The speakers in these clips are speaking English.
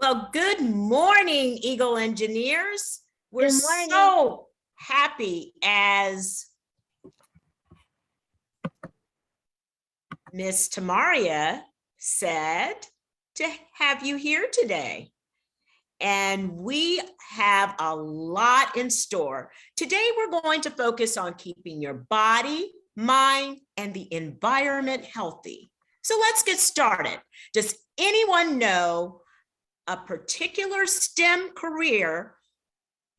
Well, good morning, Eagle Engineers. We're Good morning. so happy as Miss Tamaria said to have you here today. And we have a lot in store. Today, we're going to focus on keeping your body, mind, and the environment healthy. So let's get started. Does anyone know a particular STEM career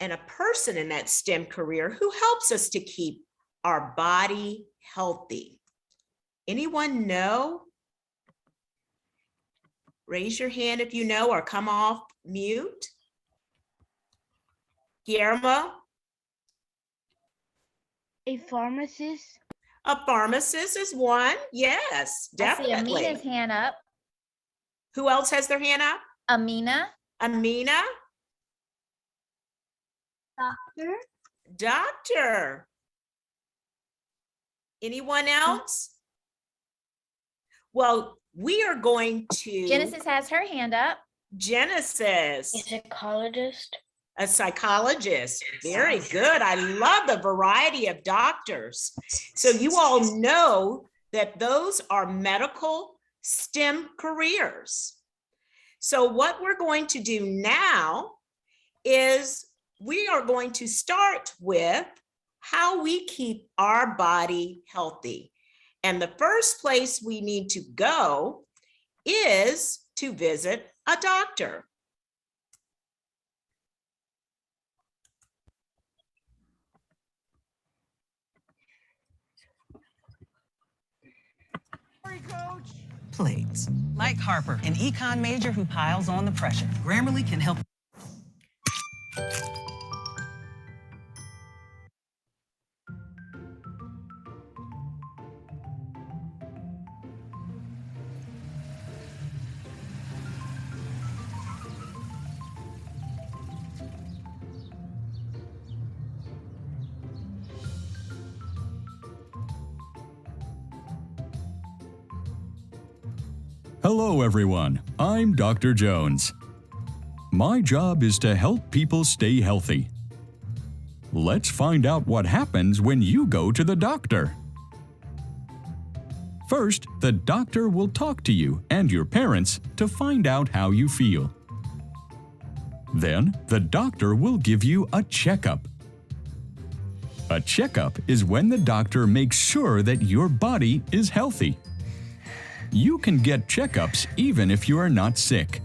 and a person in that STEM career who helps us to keep our body healthy? Anyone know? Raise your hand if you know or come off mute. Guillermo? A pharmacist. A pharmacist is one. Yes, definitely. I see Amina's hand up. Who else has their hand up? Amina. Amina? Doctor. Doctor. Anyone else? Well, we are going to... Genesis has her hand up. Genesis. A psychologist. A psychologist. Very good. I love the variety of doctors. So you all know that those are medical STEM careers. So what we're going to do now is we are going to start with how we keep our body healthy. And the first place we need to go is to visit a doctor. Plates. Like Harper, an econ major who piles on the pressure. Grammarly can help. Hello everyone, I'm Dr. Jones. My job is to help people stay healthy. Let's find out what happens when you go to the doctor. First, the doctor will talk to you and your parents to find out how you feel. Then, the doctor will give you a checkup. A checkup is when the doctor makes sure that your body is healthy. You can get checkups even if you are not sick.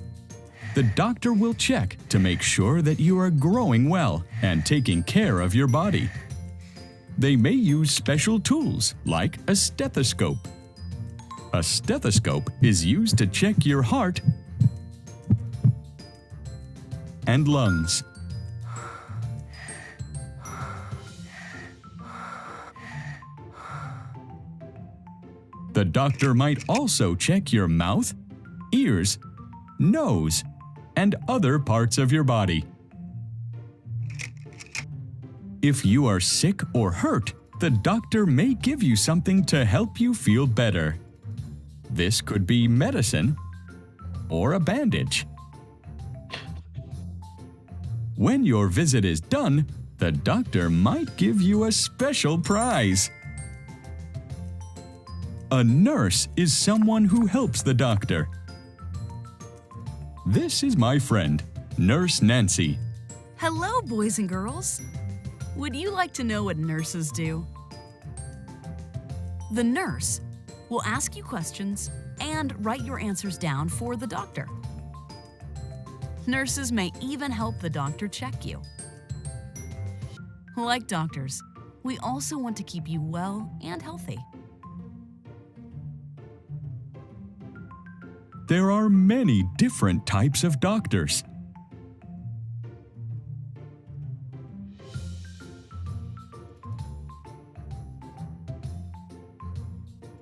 The doctor will check to make sure that you are growing well and taking care of your body. They may use special tools like a stethoscope. A stethoscope is used to check your heart and lungs. The doctor might also check your mouth, ears, nose, and other parts of your body. If you are sick or hurt, the doctor may give you something to help you feel better. This could be medicine or a bandage. When your visit is done, the doctor might give you a special prize. A nurse is someone who helps the doctor. This is my friend, Nurse Nancy. Hello, boys and girls. Would you like to know what nurses do? The nurse will ask you questions and write your answers down for the doctor. Nurses may even help the doctor check you. Like doctors, we also want to keep you well and healthy. There are many different types of doctors.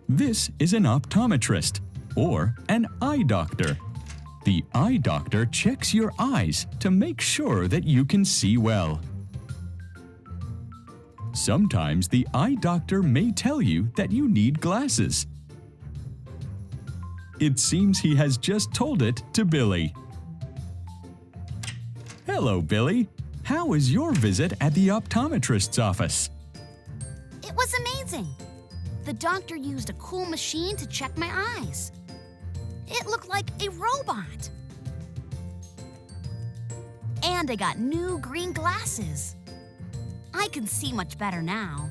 This is an optometrist or an eye doctor. The eye doctor checks your eyes to make sure that you can see well. Sometimes the eye doctor may tell you that you need glasses. It seems he has just told it to Billy. Hello, Billy. How was your visit at the optometrist's office? It was amazing. The doctor used a cool machine to check my eyes. It looked like a robot. And I got new green glasses. I can see much better now.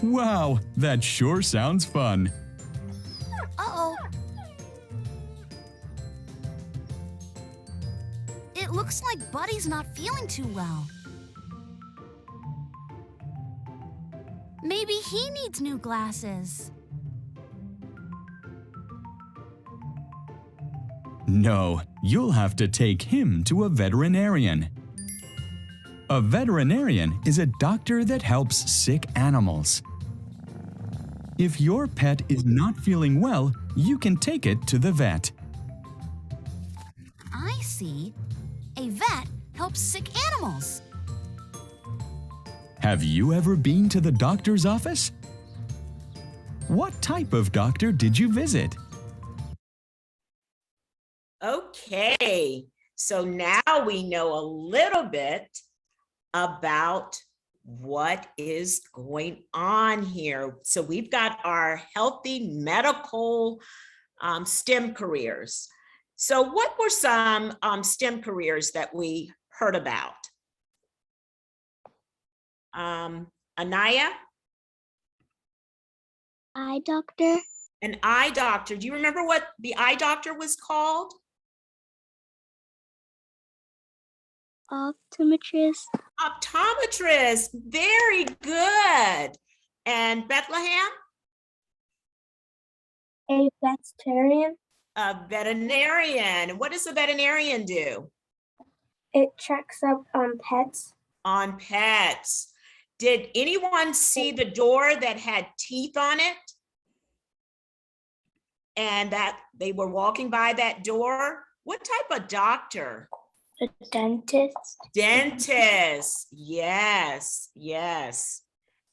Wow, that sure sounds fun. Uh-oh. It looks like Buddy's not feeling too well. Maybe he needs new glasses. No, you'll have to take him to a veterinarian. A veterinarian is a doctor that helps sick animals. If your pet is not feeling well, you can take it to the vet. I see. A vet helps sick animals. Have you ever been to the doctor's office? What type of doctor did you visit? Okay, so now we know a little bit about what is going on here. So we've got our healthy medical STEM careers. So what were some STEM careers that we heard about? Anaya? Eye doctor. An eye doctor. Do you remember what the eye doctor was called? Optometrist. Optometrist. Very good. And Bethlehem? A vegetarian. A veterinarian. What does a veterinarian do? It checks up on pets. On pets. Did anyone see the door that had teeth on it? And that they were walking by that door? What type of doctor? A dentist. Dentist. Yes, yes.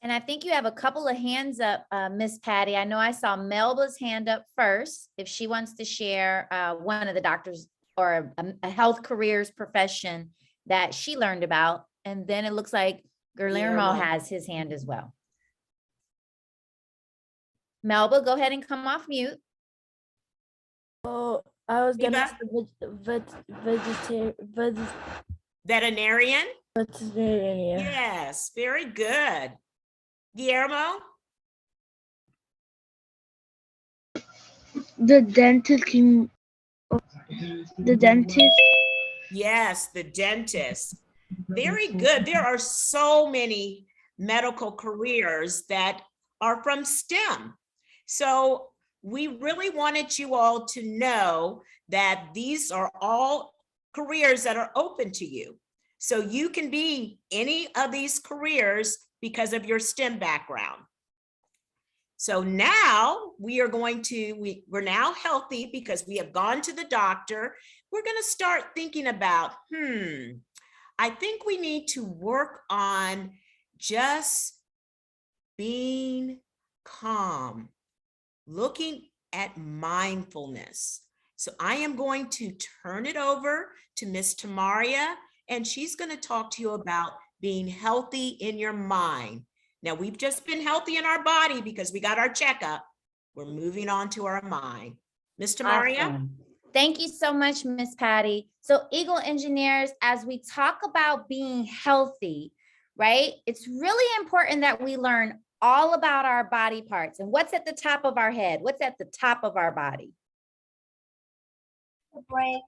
And I think you have a couple of hands up, Miss Patty. I know I saw Melba's hand up first, if she wants to share one of the doctors or a health careers profession that she learned about. And then it looks like Guillermo has his hand as well. Melba, go ahead and come off mute. Oh, I was gonna Veterinarian? veterinarian. Yes, very good. Guillermo? The dentist. The dentist. Yes, the dentist. Very good. There are so many medical careers that are from STEM. So we really wanted you all to know that these are all careers that are open to you. So you can be any of these careers because of your STEM background. So now we are going to, we're now healthy because we have gone to the doctor. We're going to start thinking about, I think we need to work on just being calm, looking at mindfulness. So I am going to turn it over to Miss Tamaria, and she's going to talk to you about being healthy in your mind. Now, we've just been healthy in our body because we got our checkup. We're moving on to our mind. Miss Tamaria? Awesome. Thank you so much, Miss Patty. So Eagle Engineers, as we talk about being healthy, right? It's really important that we learn all about our body parts and what's at the top of our head. What's at the top of our body? The brain.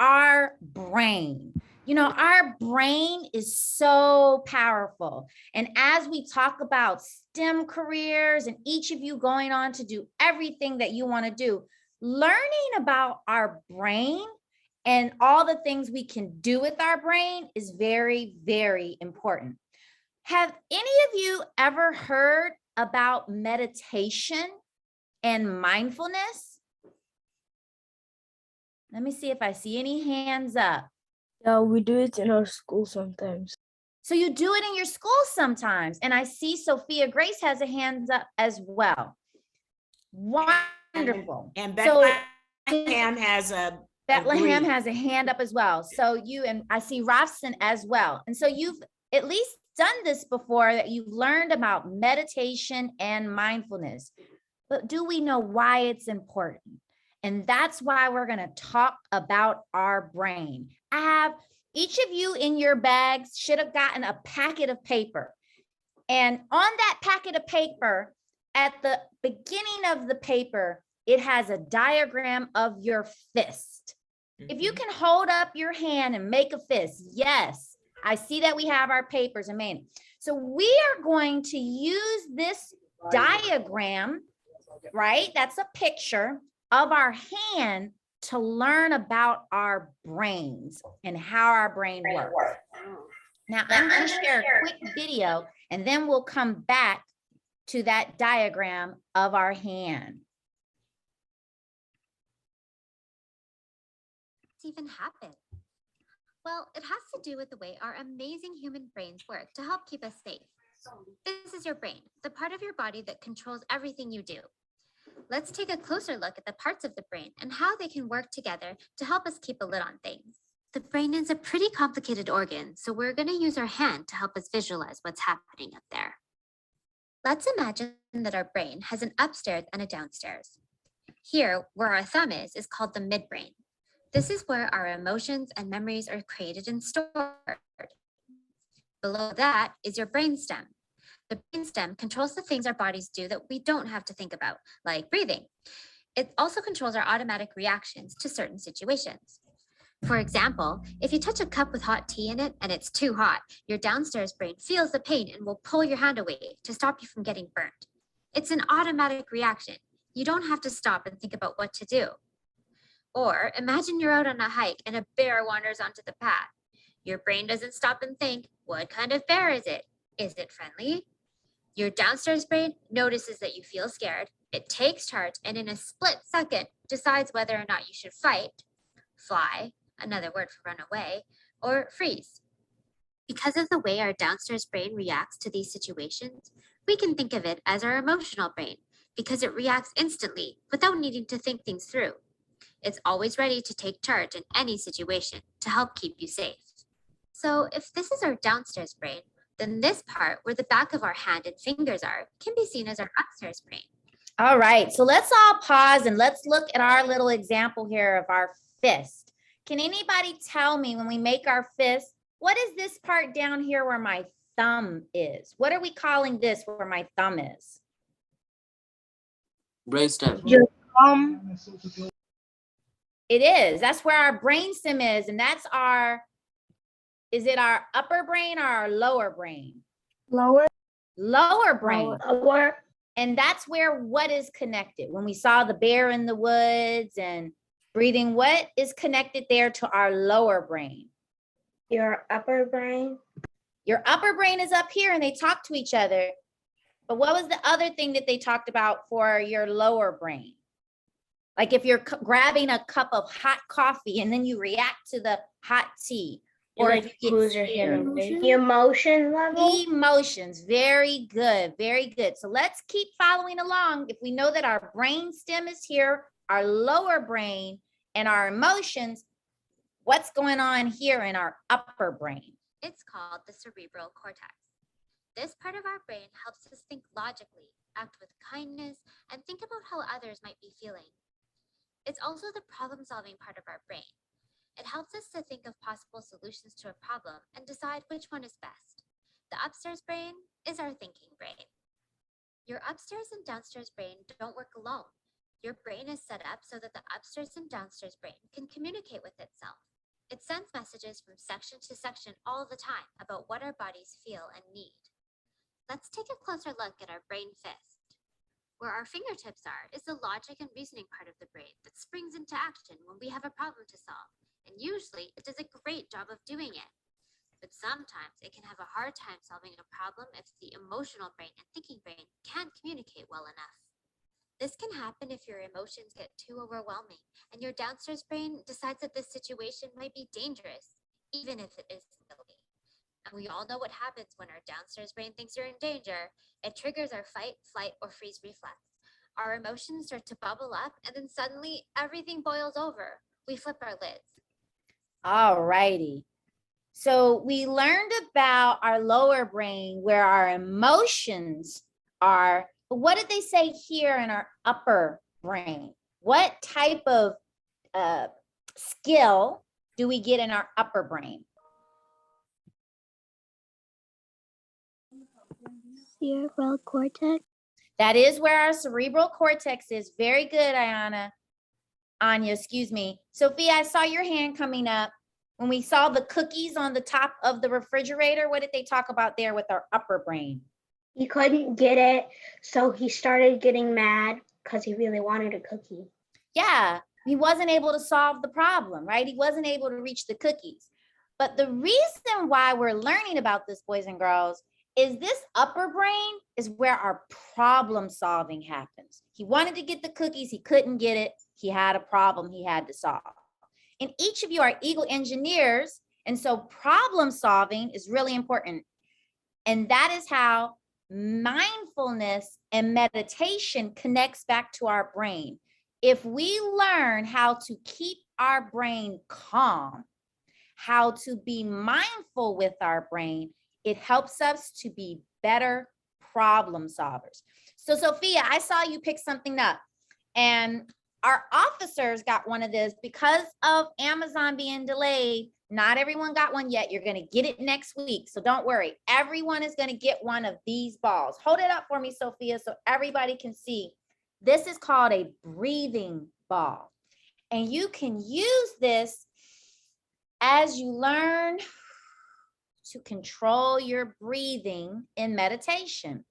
Our brain. You know, our brain is so powerful. And as we talk about STEM careers and each of you going on to do everything that you want to do, learning about our brain and all the things we can do with our brain is very, very important. Have any of you ever heard about meditation and mindfulness? Let me see if I see any hands up. Yeah, we do it in our school sometimes. So you do it in your school sometimes. And I see Sophia Grace has a hand up as well. Wonderful. And So- Bethlehem has a Bethlehem Agreed. has a hand up as well. So you, and I see Robson as well. And so you've at least done this before, that you've learned about meditation and mindfulness. But do we know why it's important? And that's why we're going to talk about our brain. I have each of you in your bags should have gotten a packet of paper. And on that packet of paper, at the beginning of the paper, it has a diagram of your fist. If you Mhm. can hold up your hand and make a fist, yes, I see that we have our papers and man. So we are going to use this diagram, right? That's a picture of our hand to learn about our brains and how our brain works. Now I'm going to share a quick video and then we'll come back to that diagram of our hand. Even happen? Well, it has to do with the way our amazing human brains work to help keep us safe. This is your brain, the part of your body that controls everything you do. Let's take a closer look at the parts of the brain and how they can work together to help us keep a lid on things. The brain is a pretty complicated organ, so we're going to use our hand to help us visualize what's happening up there. Let's imagine that our brain has an upstairs and a downstairs. Here, where our thumb is called the midbrain. This is where our emotions and memories are created and stored. Below that is your brainstem. The brainstem controls the things our bodies do that we don't have to think about, like breathing. It also controls our automatic reactions to certain situations. For example, if you touch a cup with hot tea in it and it's too hot, your downstairs brain feels the pain and will pull your hand away to stop you from getting burnt. It's an automatic reaction. You don't have to stop and think about what to do. Or imagine you're out on a hike and a bear wanders onto the path. Your brain doesn't stop and think, what kind of bear is it? Is it friendly? Your downstairs brain notices that you feel scared. It takes charge and in a split second decides whether or not you should fight, fly, another word for run away, or freeze. Because of the way our downstairs brain reacts to these situations, we can think of it as our emotional brain because it reacts instantly without needing to think things through. It's always ready to take charge in any situation to help keep you safe. So if this is our downstairs brain, then this part where the back of our hand and fingers are can be seen as our upstairs brain. All right, so let's all pause and let's look at our little example here of our fist. Can anybody tell me when we make our fist, what is this part down here where my thumb is? What are we calling this where my thumb is? Brainstem. It is. That's where our brainstem is. And that's our, is it our upper brain or our lower brain? Lower. Lower brain. Lower. And that's where what is connected. When we saw the bear in the woods and breathing, what is connected there to our lower brain? Your upper brain. Your upper brain is up here and they talk to each other. But what was the other thing that they talked about for your lower brain? Like if you're grabbing a cup of hot coffee and then you react to the hot tea. Or if you get scared. Emotion level. Emotions. Very good. Very good. So let's keep following along. If we know that our brain stem is here, our lower brain and our emotions, what's going on here in our upper brain? It's called the cerebral cortex. This part of our brain helps us think logically, act with kindness, and think about how others might be feeling. It's also the problem-solving part of our brain. It helps us to think of possible solutions to a problem and decide which one is best. The upstairs brain is our thinking brain. Your upstairs and downstairs brain don't work alone. Your brain is set up so that the upstairs and downstairs brain can communicate with itself. It sends messages from section to section all the time about what our bodies feel and need. Let's take a closer look at our brain fist. Where our fingertips are is the logic and reasoning part of the brain that springs into action when we have a problem to solve. And usually it does a great job of doing it. But sometimes it can have a hard time solving a problem if the emotional brain and thinking brain can't communicate well enough. This can happen if your emotions get too overwhelming and your downstairs brain decides that this situation might be dangerous, even if it is silly. And we all know what happens when our downstairs brain thinks you're in danger. It triggers our fight, flight, or freeze reflex. Our emotions start to bubble up and then suddenly everything boils over. we flip our lids. All righty. So we learned about our lower brain where our emotions are. But what did they say here in our upper brain? What type of skill do we get in our upper brain? Cerebral cortex. That is where our cerebral cortex is. Very good, Anya, excuse me. Sophia, I saw your hand coming up. When we saw the cookies on the top of the refrigerator, what did they talk about there with our upper brain? He couldn't get it, so he started getting mad because he really wanted a cookie. Yeah, he wasn't able to solve the problem, right? He wasn't able to reach the cookies. But the reason why we're learning about this, boys and girls, is this upper brain is where our problem solving happens. He wanted to get the cookies, he couldn't get it. He had a problem he had to solve. And each of you are Eagle engineers, and so problem solving is really important. And that is how mindfulness and meditation connects back to our brain. If we learn how to keep our brain calm, how to be mindful with our brain, it helps us to be better problem solvers. So Sophia, I saw you pick something up, and our officers got one of this because of Amazon being delayed. Not everyone got one yet. You're going to get it next week. So don't worry. Everyone is going to get one of these balls. Hold it up for me, Sophia, so everybody can see. This is called a breathing ball. And you can use this as you learn to control your breathing in meditation.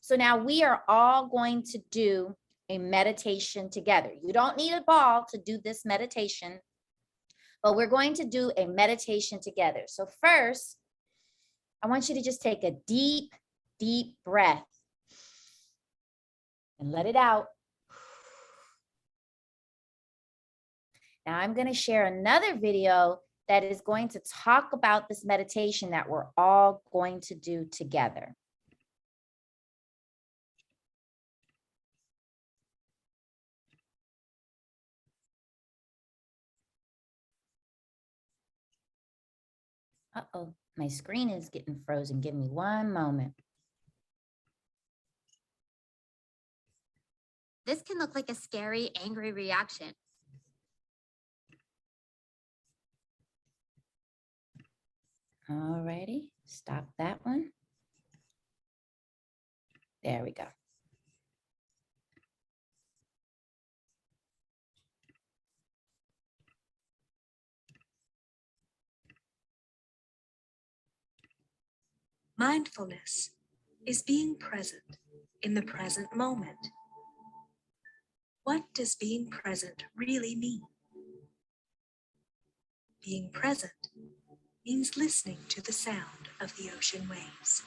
So now we are all going to do a meditation together. You don't need a ball to do this meditation, but we're going to do a meditation together. So first, I want you to just take a deep, deep breath and let it out. Now I'm going to share another video that is going to talk about this meditation that we're all going to do together. Uh-oh, my screen is getting frozen. Give me one moment. This can look like a scary, angry reaction. All righty, stop that one. There we go. Mindfulness is being present in the present moment. What does being present really mean? Being present means listening to the sound of the ocean waves.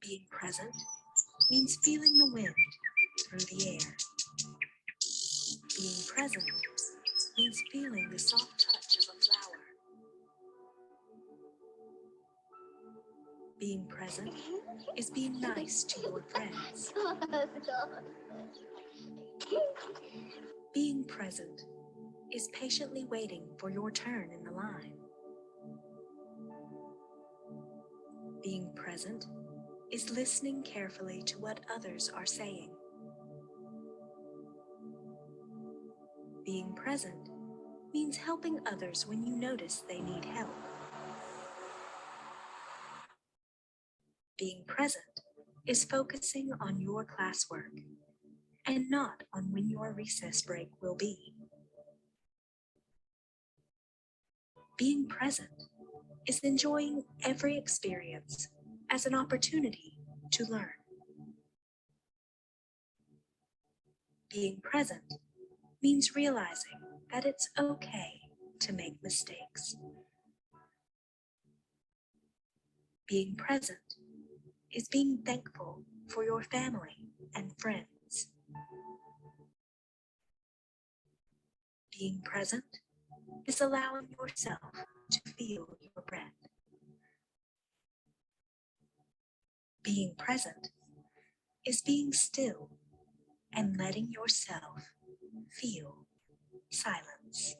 Being present means feeling the wind through the air. Being present means feeling the soft touch of a flower. Being present is being nice to your friends. Being present is patiently waiting for your turn in the line. Being present is listening carefully to what others are saying. Being present means helping others when you notice they need help. Being present is focusing on your classwork and not on when your recess break will be. Being present is enjoying every experience as an opportunity to learn. Being present means realizing that it's okay to make mistakes. Being present is being thankful for your family and friends. Being present is allowing yourself to feel your breath. Being present is being still and letting yourself feel silence.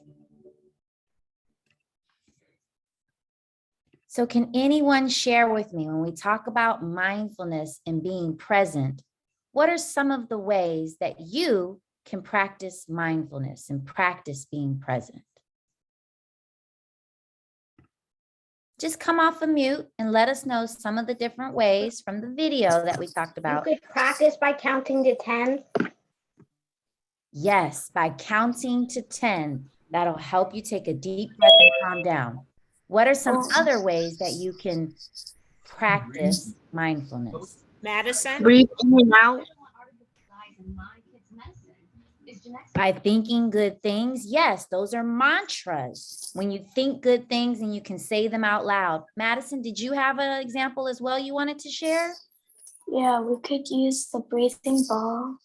So can anyone share with me, when we talk about mindfulness and being present, what are some of the ways that you can practice mindfulness and practice being present? Just come off of mute and let us know some of the different ways from the video that we talked about. You could practice by counting to 10. Yes, by counting to 10, that'll help you take a deep breath and calm down. What are some other ways that you can practice mindfulness? Madison? Breathe in and out. By thinking good things, yes, those are mantras. When you think good things and you can say them out loud. Madison, did you have an example as well you wanted to share? Yeah, we could use the breathing ball.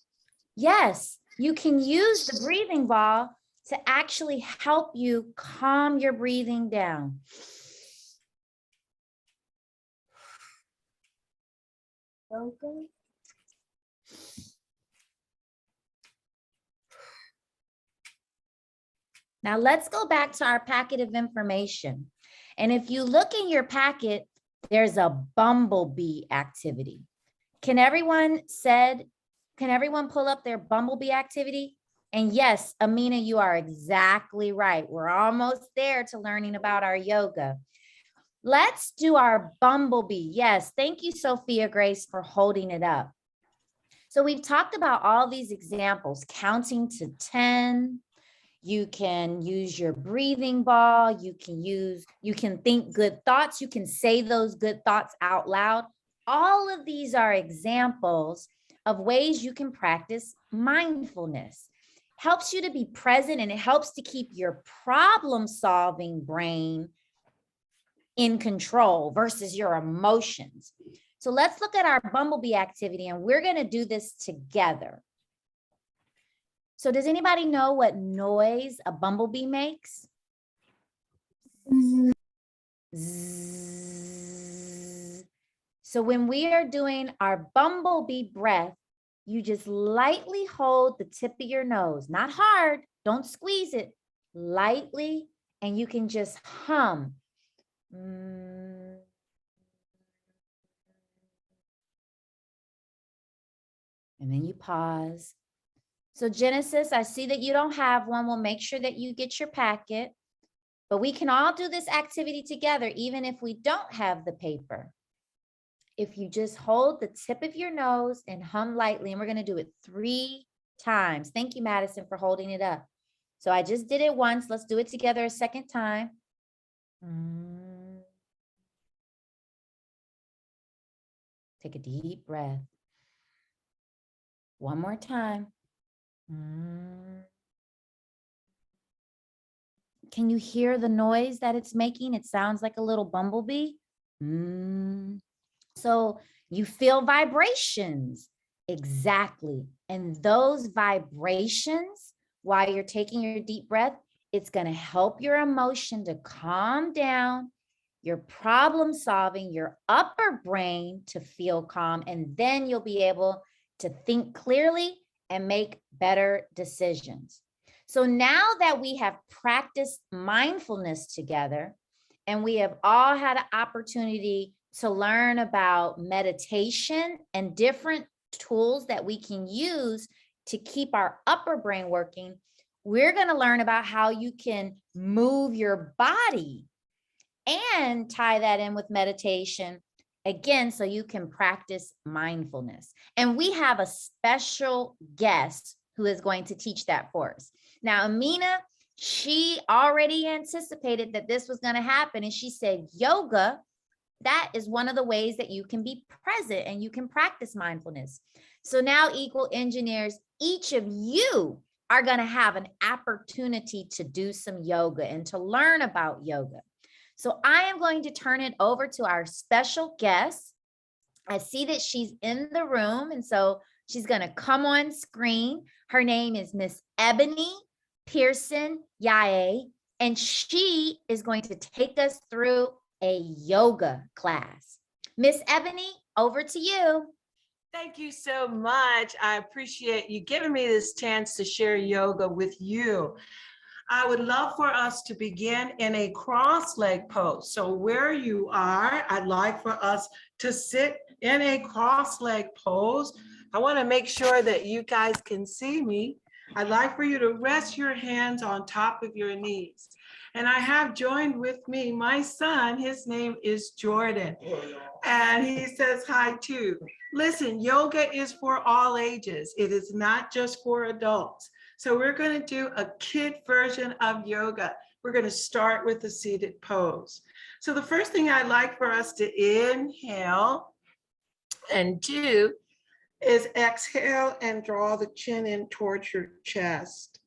Yes, you can use the breathing ball to actually help you calm your breathing down. Okay. Now let's go back to our packet of information. And if you look in your packet, there's a bumblebee activity. Can everyone pull up their bumblebee activity? And yes, Amina, you are exactly right. We're almost there to learning about our yoga. Let's do our bumblebee. Yes, thank you, Sophia Grace, for holding it up. So we've talked about all these examples, counting to 10. You can use your breathing ball. You can think good thoughts. You can say those good thoughts out loud. All of these are examples of ways you can practice mindfulness. Helps you to be present, and it helps to keep your problem-solving brain in control versus your emotions. So let's look at our bumblebee activity, and we're going to do this together. So does anybody know what noise a bumblebee makes? Zzz. So when we are doing our bumblebee breath, you just lightly hold the tip of your nose, not hard, don't squeeze it, lightly, and you can just hum. And then you pause. So Genesis, I see that you don't have one. We'll make sure that you get your packet, but we can all do this activity together, even if we don't have the paper. If you just hold the tip of your nose and hum lightly, and we're going to do it 3 times. Thank you, Madison, for holding it up. So I just did it once. Let's do it together a second time. Take a deep breath. One more time. Can you hear the noise that it's making? It sounds like a little bumblebee. So you feel vibrations. Exactly. And those vibrations, while you're taking your deep breath, it's going to help your emotion to calm down, your problem solving, your upper brain to feel calm, and then you'll be able to think clearly and make better decisions. So now that we have practiced mindfulness together, and we have all had an opportunity to learn about meditation and different tools that we can use to keep our upper brain working, we're going to learn about how you can move your body and tie that in with meditation again, so you can practice mindfulness. And we have a special guest who is going to teach that for us. Now, Amina, she already anticipated that this was going to happen. And she said, yoga, that is one of the ways that you can be present and you can practice mindfulness. So now, Equal Engineers, each of you are going to have an opportunity to do some yoga and to learn about yoga. So I am going to turn it over to our special guest. I see that she's in the room, and so she's going to come on screen. Her name is Miss Ebony Pearson Yaye, and she is going to take us through a yoga class. Miss Ebony, over to you. Thank you so much. I appreciate you giving me this chance to share yoga with you. I would love for us to begin in a cross-leg pose. So where you are, I'd like for us to sit in a cross-leg pose. I want to make sure that you guys can see me. I'd like for you to rest your hands on top of your knees. And I have joined with me my son. His name is Jordan. And he says hi too. Listen, yoga is for all ages. It is not just for adults. So we're going to do a kid version of yoga. We're going to start with the seated pose. So the first thing I'd like for us to inhale and do is exhale and draw the chin in towards your chest.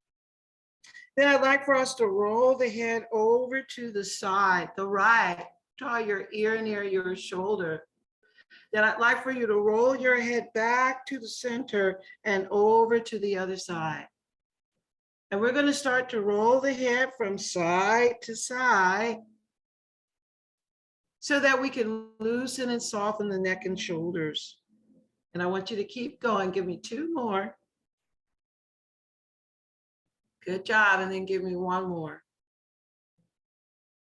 Then I'd like for us to roll the head over to the side, the right, draw your ear near your shoulder. Then I'd like for you to roll your head back to the center and over to the other side. And we're going to start to roll the head from side to side so that we can loosen and soften the neck and shoulders. And I want you to keep going. Give me 2 more. Good job. And then give me 1 more.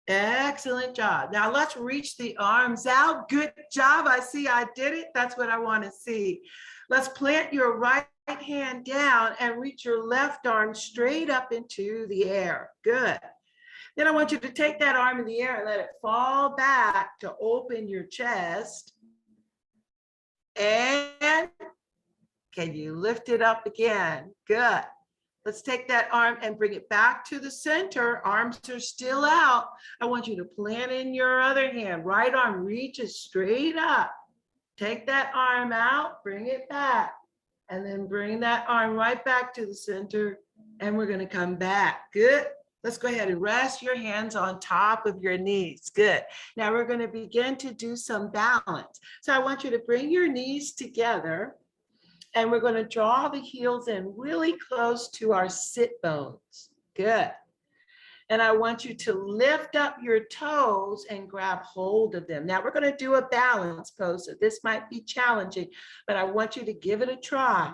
Excellent job. Now let's reach the arms out. Good job. I see I did it. That's what I want to see. Let's plant your right hand down and reach your left arm straight up into the air. Good. Then I want you to take that arm in the air and let it fall back to open your chest. And can you lift it up again? Good. Let's take that arm and bring it back to the center. Arms are still out. I want you to plant in your other hand. Right arm reaches straight up. Take that arm out, bring it back, and then bring that arm right back to the center. And we're going to come back. Good. Let's go ahead and rest your hands on top of your knees. Good. Now we're going to begin to do some balance. So I want you to bring your knees together. And we're going to draw the heels in really close to our sit bones. Good. And I want you to lift up your toes and grab hold of them. Now we're going to do a balance pose. So this might be challenging, but I want you to give it a try.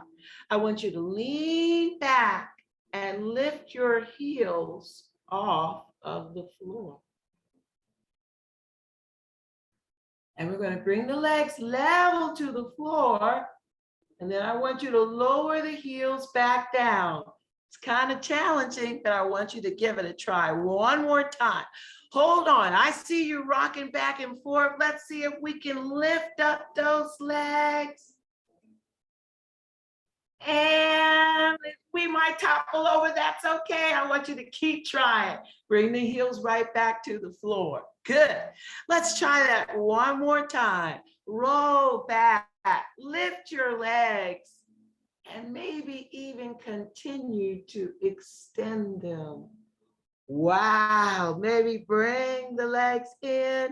I want you to lean back and lift your heels off of the floor. And we're going to bring the legs level to the floor. And then I want you to lower the heels back down. It's kind of challenging, but I want you to give it a try. 1 more time. Hold on. I see you rocking back and forth. Let's see if we can lift up those legs. And we might topple over. That's okay. I want you to keep trying. Bring the heels right back to the floor. Good. Let's try that 1 more time. Roll back. Lift your legs and maybe even continue to extend them. Wow, maybe bring the legs in.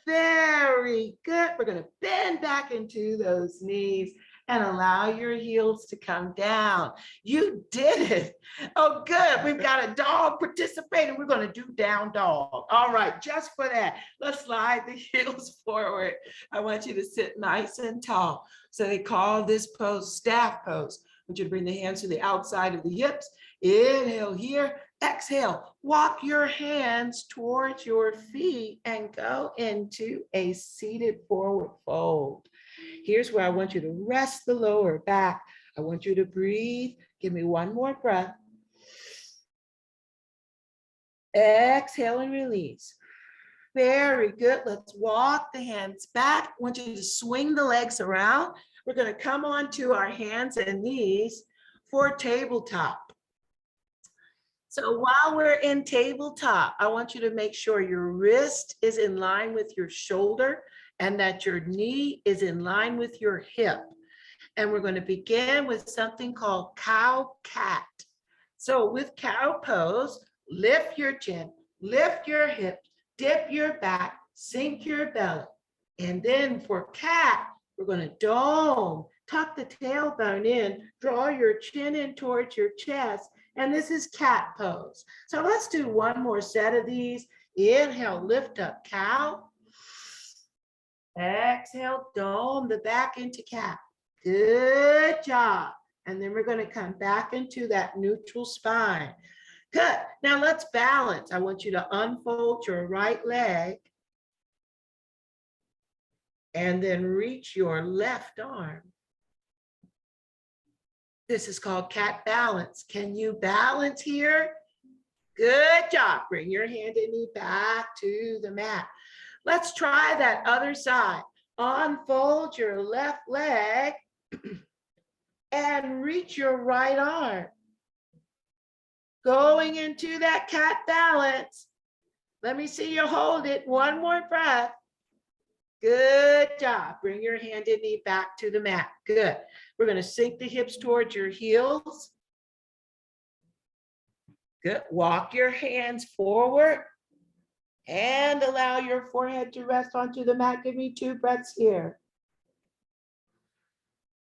Very good. We're going to bend back into those knees and allow your heels to come down. You did it. Oh, good. We've got a dog participating. We're going to do down dog. All right, just for that, let's slide the heels forward. I want you to sit nice and tall. So they call this pose staff pose. I want you to bring the hands to the outside of the hips. Inhale here. Exhale. Walk your hands towards your feet and go into a seated forward fold. Here's where I want you to rest the lower back. I want you to breathe. Give me 1 more breath. Exhale and release. Very good. Let's walk the hands back. I want you to swing the legs around. We're going to come onto our hands and knees for tabletop. So while we're in tabletop, I want you to make sure your wrist is in line with your shoulder and that your knee is in line with your hip. And we're going to begin with something called cow cat. So with cow pose, lift your chin, lift your hips, dip your back, sink your belly. And then for cat, we're going to dome, tuck the tailbone in, draw your chin in towards your chest. And this is cat pose. So let's do 1 more set of these. Inhale, lift up cow. Exhale, dome the back into cat. Good job. And then we're going to come back into that neutral spine. Good. Now let's balance. I want you to unfold your right leg and then reach your left arm. This is called cat balance. Can you balance here? Good job. Bring your hand and knee back to the mat. Let's try that other side. Unfold your left leg and reach your right arm. Going into that cat balance. Let me see you hold it. One more breath. Good job. Bring your hand and knee back to the mat. Good. We're going to sink the hips towards your heels. Good. Walk your hands forward and allow your forehead to rest onto the mat. Give me 2 breaths here.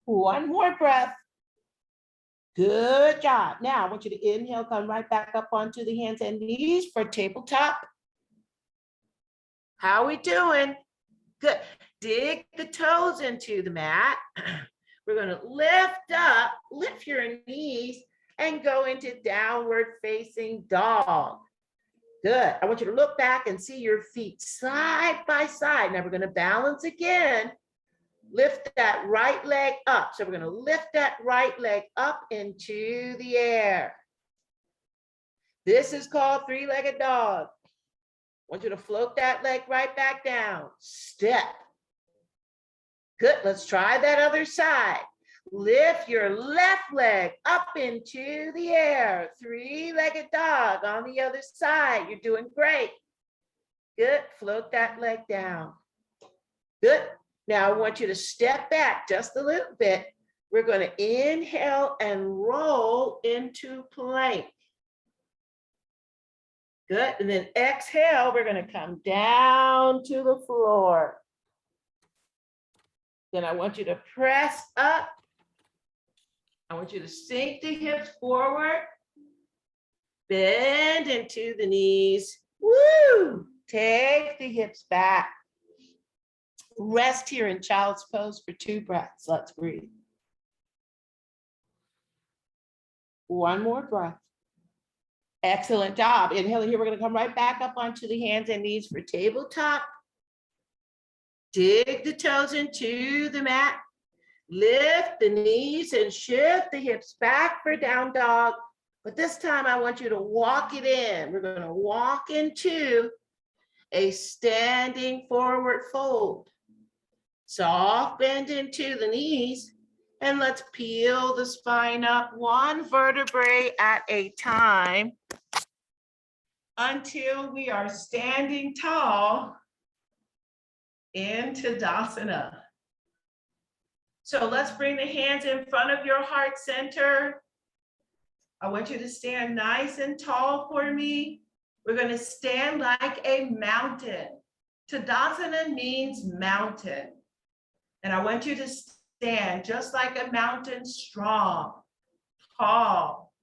One more breath. Good job. Now I want you to inhale, come right back up onto the hands and knees for tabletop. How are we doing? Good. Dig the toes into the mat. We're going to lift your knees and go into downward facing dog. Good. I want you to look back and see your feet side by side. Now we're going to balance again. Lift that right leg up. So we're going to lift that right leg up into the air. This is called 3-legged dog. I want you to float that leg right back down. Step. Good. Let's try that other side. Lift your left leg up into the air. 3-legged dog on the other side. You're doing great. Good. Float that leg down. Good. Now I want you to step back just a little bit. We're going to inhale and roll into plank. Good. And then exhale, we're going to come down to the floor. Then I want you to press up. I want you to sink the hips forward. Bend into the knees. Woo! Take the hips back. Rest here in child's pose for 2 breaths. Let's breathe. One more breath. Excellent job. Inhale here. We're going to come right back up onto the hands and knees for tabletop. Dig the toes into the mat. Lift the knees and shift the hips back for down dog. But this time I want you to walk it in. We're going to walk into a standing forward fold. Soft bend into the knees, and let's peel the spine up 1 vertebrae at a time until we are standing tall in Tadasana. So let's bring the hands in front of your heart center. I want you to stand nice and tall for me. We're going to stand like a mountain. Tadasana means mountain. And I want you to stand just like a mountain, strong, tall.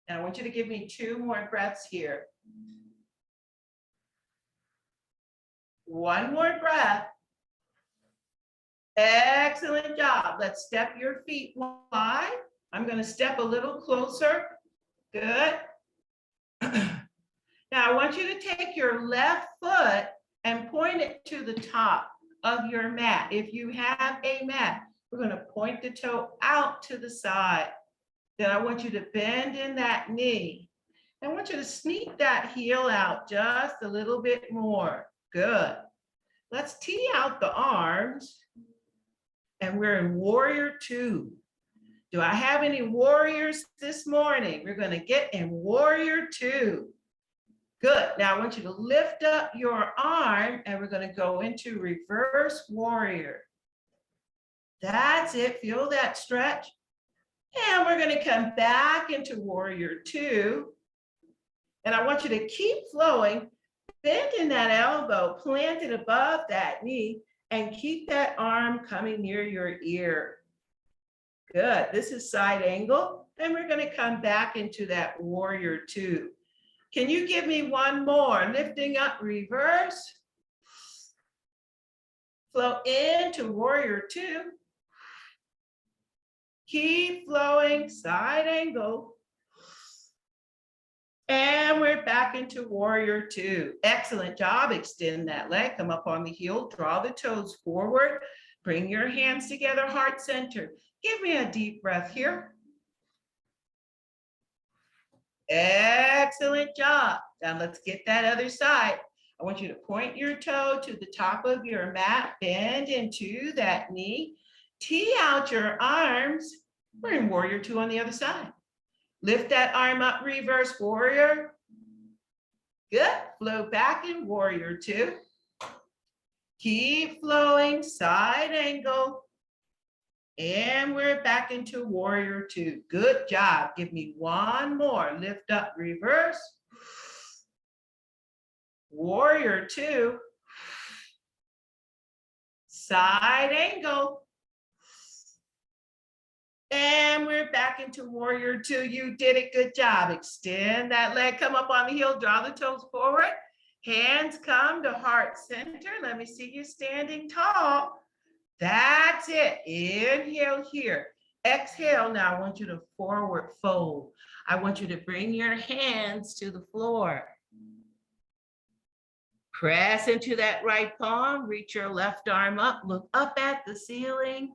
And I want you to give me 2 more breaths here. One more breath. Excellent job. Let's step your feet wide. I'm going to step a little closer. Good. Now I want you to take your left foot and point it to the top of your mat. If you have a mat, we're going to point the toe out to the side. Then I want you to bend in that knee. I want you to sneak that heel out just a little bit more. Good. Let's tee out the arms. And we're in warrior 2. Do I have any warriors this morning? We're going to get in warrior 2. Good. Now I want you to lift up your arm and we're going to go into reverse warrior. That's it. Feel that stretch. And we're going to come back into warrior 2. And I want you to keep flowing. Bend in that elbow, plant it above that knee, and keep that arm coming near your ear. Good. This is side angle. And we're going to come back into that warrior 2. Can you give me 1 more? Lifting up, reverse. Flow into warrior 2. Keep flowing, side angle. And we're back into warrior two. Excellent job. Extend that leg, come up on the heel, draw the toes forward. Bring your hands together, heart center. Give me a deep breath here. Excellent job. Now let's get that other side. I want you to point your toe to the top of your mat, bend into that knee, tee out your arms. We're in warrior two on the other side. Lift that arm up, reverse warrior. Good, flow back in warrior two. Keep flowing, side angle. And we're back into warrior two. Good job. Give me one more. Lift up, reverse. Warrior two. Side angle. And we're back into warrior two. You did it. Good job. Extend that leg, come up on the heel, draw the toes forward. Hands come to heart center. Let me see you standing tall. That's it. Inhale here. Exhale. Now I want you to forward fold. I want you to bring your hands to the floor. Press into that right palm. Reach your left arm up. Look up at the ceiling.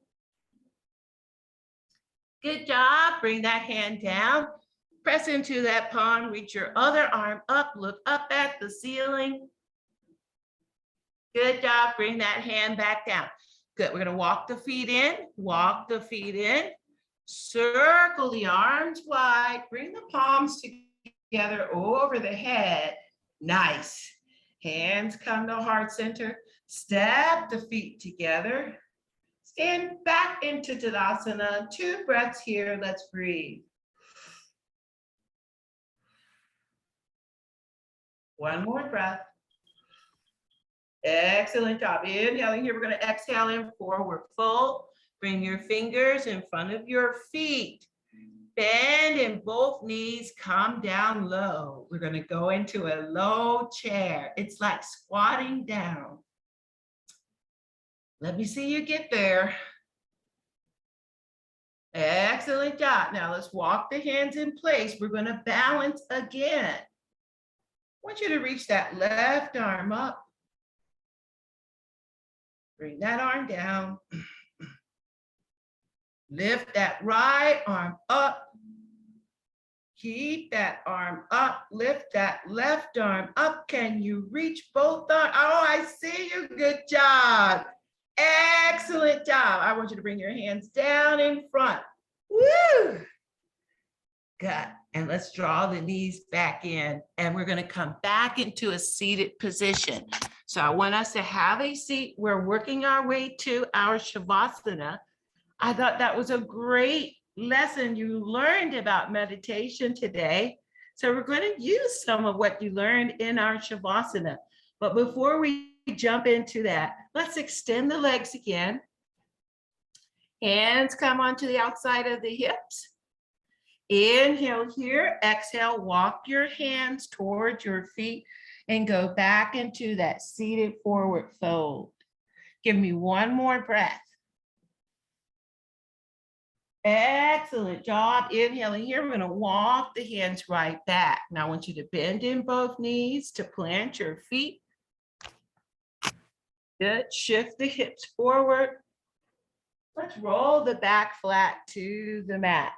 Good job. Bring that hand down. Press into that palm. Reach your other arm up. Look up at the ceiling. Good job. Bring that hand back down. Good. We're going to walk the feet in. Walk the feet in. Circle the arms wide. Bring the palms together over the head. Nice. Hands come to heart center. Step the feet together. Stand back into Tadasana. 2 breaths here. Let's breathe. One more breath. Excellent job. Inhaling here. We're going to exhale in forward fold. Bring your fingers in front of your feet. Bend in both knees. Come down low. We're going to go into a low chair. It's like squatting down. Let me see you get there. Excellent job. Now let's walk the hands in place. We're going to balance again. I want you to reach that left arm up. Bring that arm down. Lift that right arm up. Keep that arm up. Lift that left arm up. Can you reach both arms? Oh, I see you. Good job. Excellent job. I want you to bring your hands down in front. Woo! Good. And let's draw the knees back in. And we're going to come back into a seated position. So I want us to have a seat. We're working our way to our Shavasana. I thought that was a great lesson you learned about meditation today. So we're going to use some of what you learned in our Shavasana. But before we jump into that, let's extend the legs again. Hands come onto the outside of the hips. Inhale here, exhale, walk your hands towards your feet and go back into that seated forward fold. Give me one more breath. Excellent job. Inhaling here, we're going to walk the hands right back. Now I want you to bend in both knees to plant your feet. Good. Shift the hips forward. Let's roll the back flat to the mat.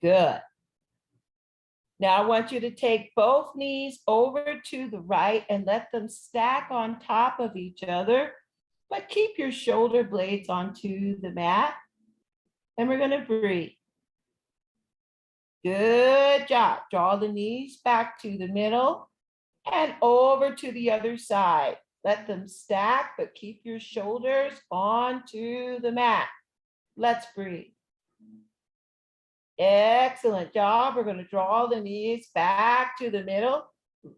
Good. Now I want you to take both knees over to the right and let them stack on top of each other, but keep your shoulder blades onto the mat. And we're going to breathe. Good job. Draw the knees back to the middle and over to the other side. Let them stack, but keep your shoulders onto the mat. Let's breathe. Excellent job. We're going to draw the knees back to the middle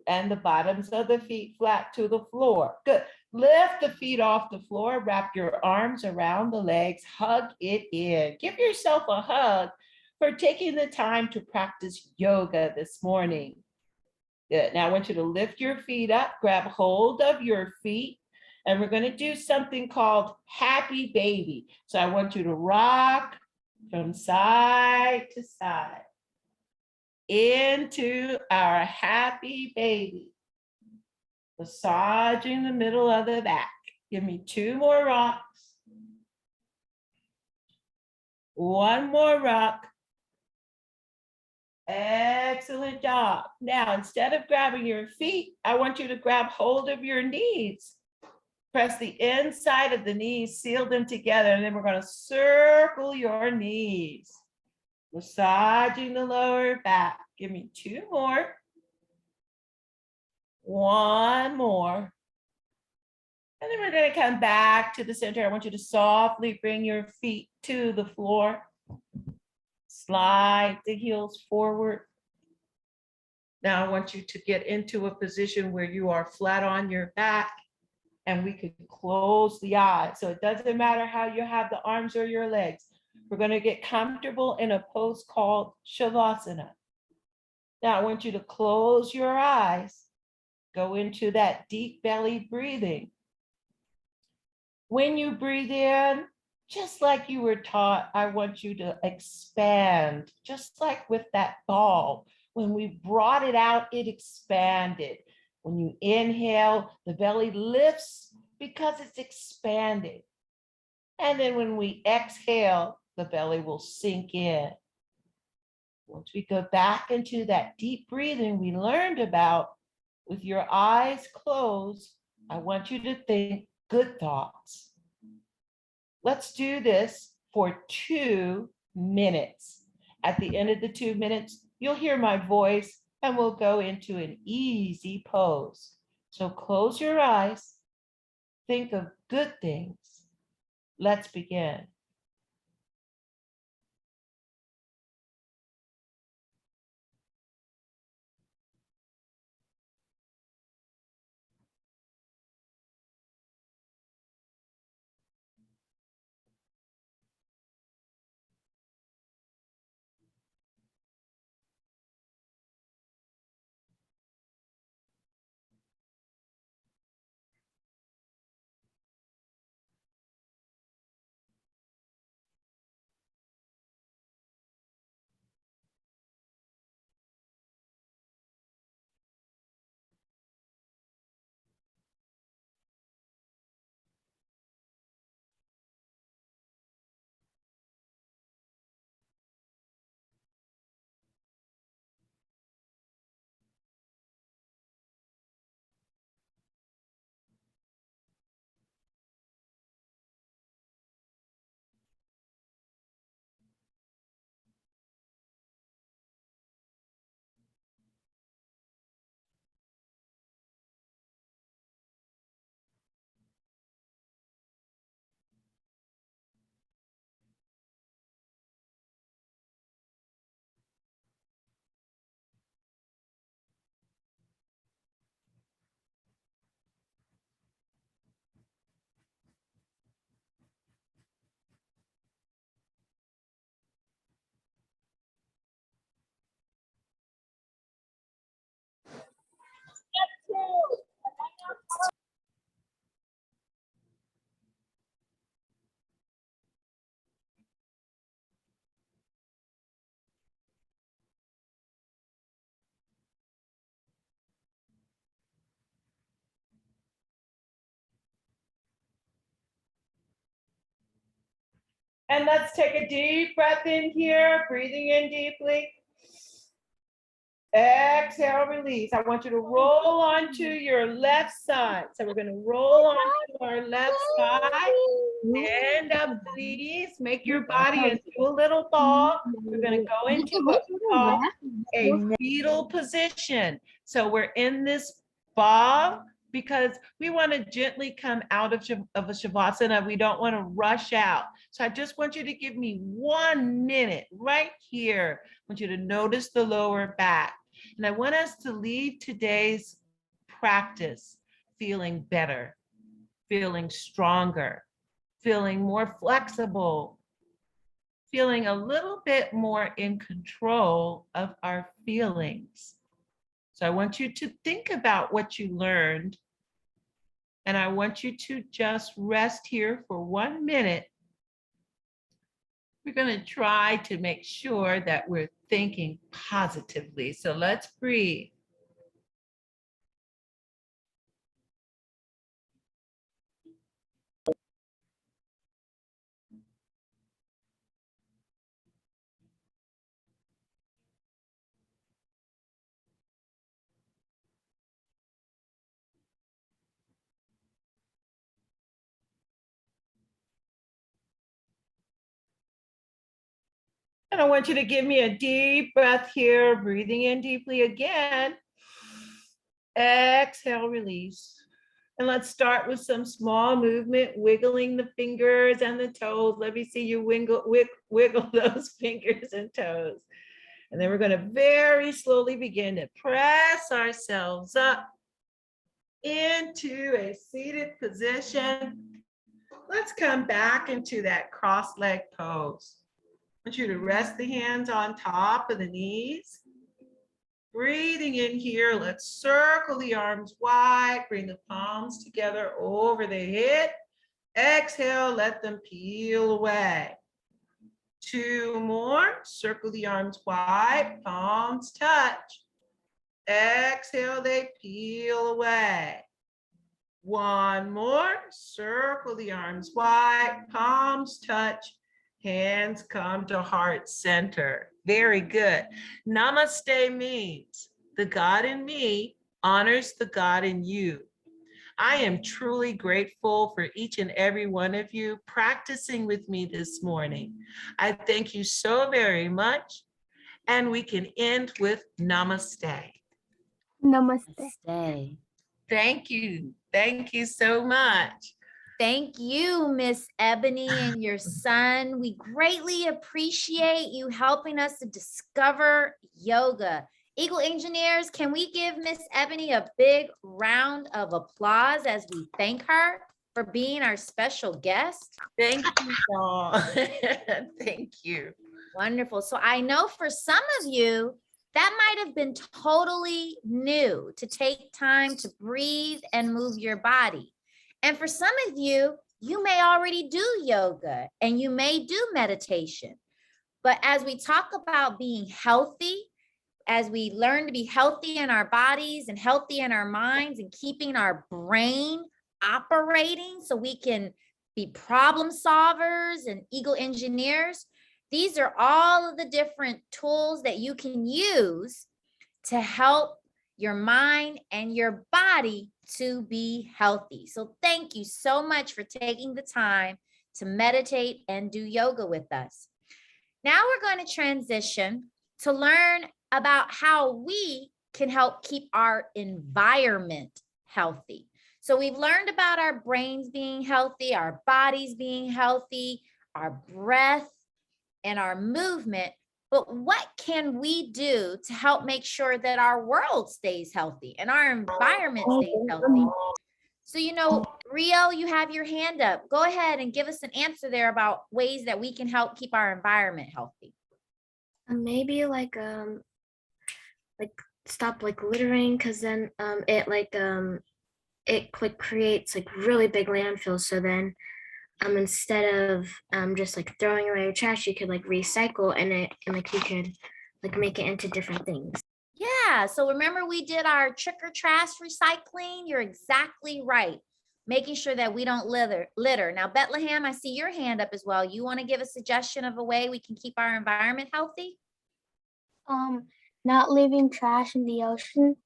and the bottoms of the feet flat to the floor. Good. Lift the feet off the floor. Wrap your arms around the legs. Hug it in. Give yourself a hug for taking the time to practice yoga this morning. Good. Now I want you to lift your feet up, grab hold of your feet, And we're going to do something called happy baby. So I want you to rock from side to side into our happy baby. Massaging the middle of the back. Give me 2 more rocks. 1 more rock. Excellent job. Now, instead of grabbing your feet, I want you to grab hold of your knees. Press the inside of the knees, seal them together, and then we're going to circle your knees. Massaging the lower back. Give me 2 more. 1 more. And then we're going to come back to the center. I want you to softly bring your feet to the floor. Slide the heels forward. Now I want you to get into a position where you are flat on your back and we can close the eyes. So it doesn't matter how you have the arms or your legs. We're going to get comfortable in a pose called Shavasana. Now I want you to close your eyes. Go into that deep belly breathing. When you breathe in, just like you were taught, I want you to expand, just like with that ball. When we brought it out, it expanded. When you inhale, the belly lifts because it's expanded. And then when we exhale, the belly will sink in. Once we go back into that deep breathing we learned about, with your eyes closed, I want you to think good thoughts. Let's do this for 2 minutes. At the end of the 2 minutes, you'll hear my voice and we'll go into an easy pose. So close your eyes, think of good things. Let's begin. And let's take a deep breath in here, breathing in deeply. Exhale, release. I want you to roll onto your left side. So we're going to roll onto our left side. Stand up, please. Make your body into a little ball. We're going to go into what we call a fetal position. So we're in this ball because we want to gently come out of a Shavasana. We don't want to rush out. So I just want you to give me 1 minute right here. I want you to notice the lower back. And I want us to leave today's practice feeling better, feeling stronger, feeling more flexible, feeling a little bit more in control of our feelings. So I want you to think about what you learned And I want you to just rest here for 1 minute. We're going to try to make sure that we're thinking positively. So let's breathe. And I want you to give me a deep breath here, breathing in deeply again. Exhale, release. And let's start with some small movement, wiggling the fingers and the toes. Let me see you wiggle those fingers and toes. And then we're going to very slowly begin to press ourselves up into a seated position. Let's come back into that cross-leg pose. I want you to rest the hands on top of the knees. Breathing in here, let's circle the arms wide, bring the palms together over the head. Exhale, let them peel away. 2 more, circle the arms wide, palms touch. Exhale, they peel away. 1 more, circle the arms wide, palms touch. Hands come to heart center. Very good. Namaste means the God in me honors the God in you. I am truly grateful for each and every one of you practicing with me this morning. I thank you so very much. And we can end with namaste. Namaste. Stay. Thank you. Thank you so much. Thank you, Miss Ebony and your son. We greatly appreciate you helping us to discover yoga. Eagle Engineers, can we give Miss Ebony a big round of applause as we thank her for being our special guest? Thank you, Paul. Thank you. Wonderful. So I know for some of you, that might have been totally new to take time to breathe and move your body. And for some of you, you may already do yoga and you may do meditation. But as we talk about being healthy, as we learn to be healthy in our bodies and healthy in our minds and keeping our brain operating so we can be problem solvers and eagle engineers, these are all of the different tools that you can use to help your mind and your body to be healthy. So thank you so much for taking the time to meditate and do yoga with us. Now we're going to transition to learn about how we can help keep our environment healthy. So we've learned about our brains being healthy, our bodies being healthy, our breath, and our movement. But what can we do to help make sure that our world stays healthy and our environment stays healthy? So, Rio, you have your hand up. Go ahead and give us an answer there about ways that we can help keep our environment healthy. Maybe like stop littering, because then it creates really big landfills. So then instead of just throwing away your trash, you could recycle and you could make it into different things. Yeah, so remember we did our trick or trash recycling? You're exactly right. Making sure that we don't litter. Now, Bethlehem, I see your hand up as well. You want to give a suggestion of a way we can keep our environment healthy? Not leaving trash in the ocean.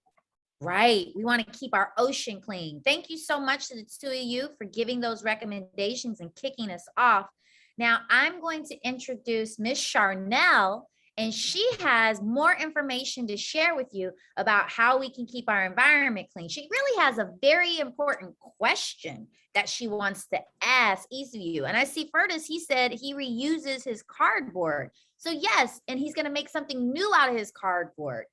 Right. We want to keep our ocean clean. Thank you so much to the two of you for giving those recommendations and kicking us off. Now, I'm going to introduce Miss Charnel, and she has more information to share with you about how we can keep our environment clean. She really has a very important question that she wants to ask each of you. And I see Furtis, he said he reuses his cardboard. So yes, and he's going to make something new out of his cardboard.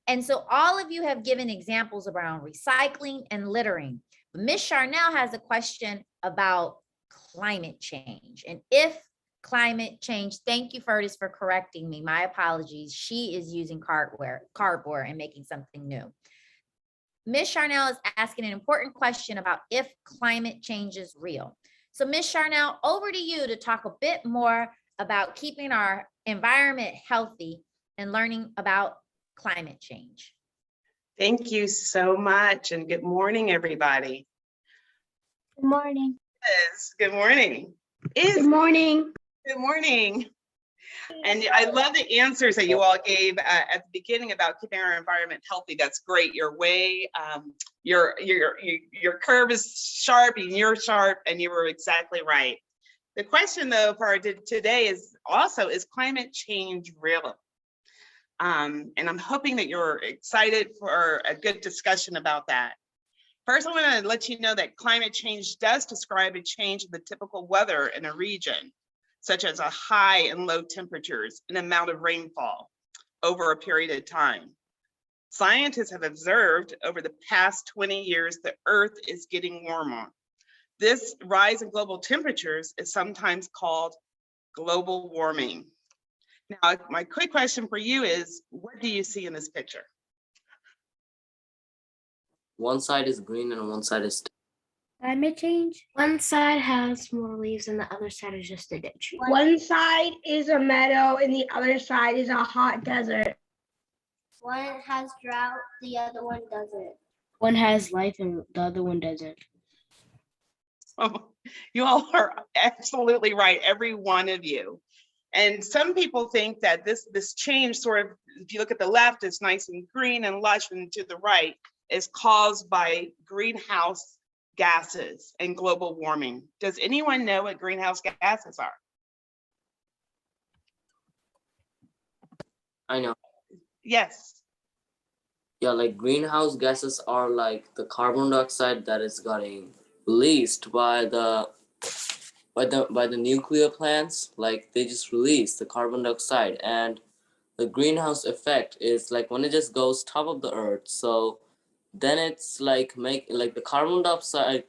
And so all of you have given examples around recycling and littering. But Ms. Charnel has a question about climate change. And if climate change, thank you, Furtis, for correcting me. My apologies. She is using cardboard and making something new. Ms. Charnel is asking an important question about if climate change is real. So Ms. Charnel, over to you to talk a bit more about keeping our environment healthy and learning about climate change. Thank you so much, and good morning, everybody. Good morning. Good morning. Good morning. Good morning. And I love the answers that you all gave at the beginning about keeping our environment healthy. That's great. Your way, your curve is sharp, and you're sharp, and you were exactly right. The question, though, for today is also, is climate change real? And I'm hoping that you're excited for a good discussion about that. First, I want to let you know that climate change does describe a change in the typical weather in a region, such as a high and low temperatures and amount of rainfall over a period of time. Scientists have observed over the past 20 years the Earth is getting warmer. This rise in global temperatures is sometimes called global warming. Now, my quick question for you is, what do you see in this picture? One side is green and one side is Climate change. One side has more leaves and the other side is just a ditch. One side is a meadow and the other side is a hot desert. One has drought, the other one doesn't. One has life and the other one doesn't. Oh, you all are absolutely right, every one of you. And some people think that this change sort of, if you look at the left, it's nice and green and lush, and to the right is caused by greenhouse gases and global warming. Does anyone know what greenhouse gases are? I know. Yes. Yeah, like greenhouse gases are like the carbon dioxide that is getting released by the nuclear plants. Like they just release the carbon dioxide, and the greenhouse effect is like when it just goes top of the earth. So then it's like the carbon dioxide,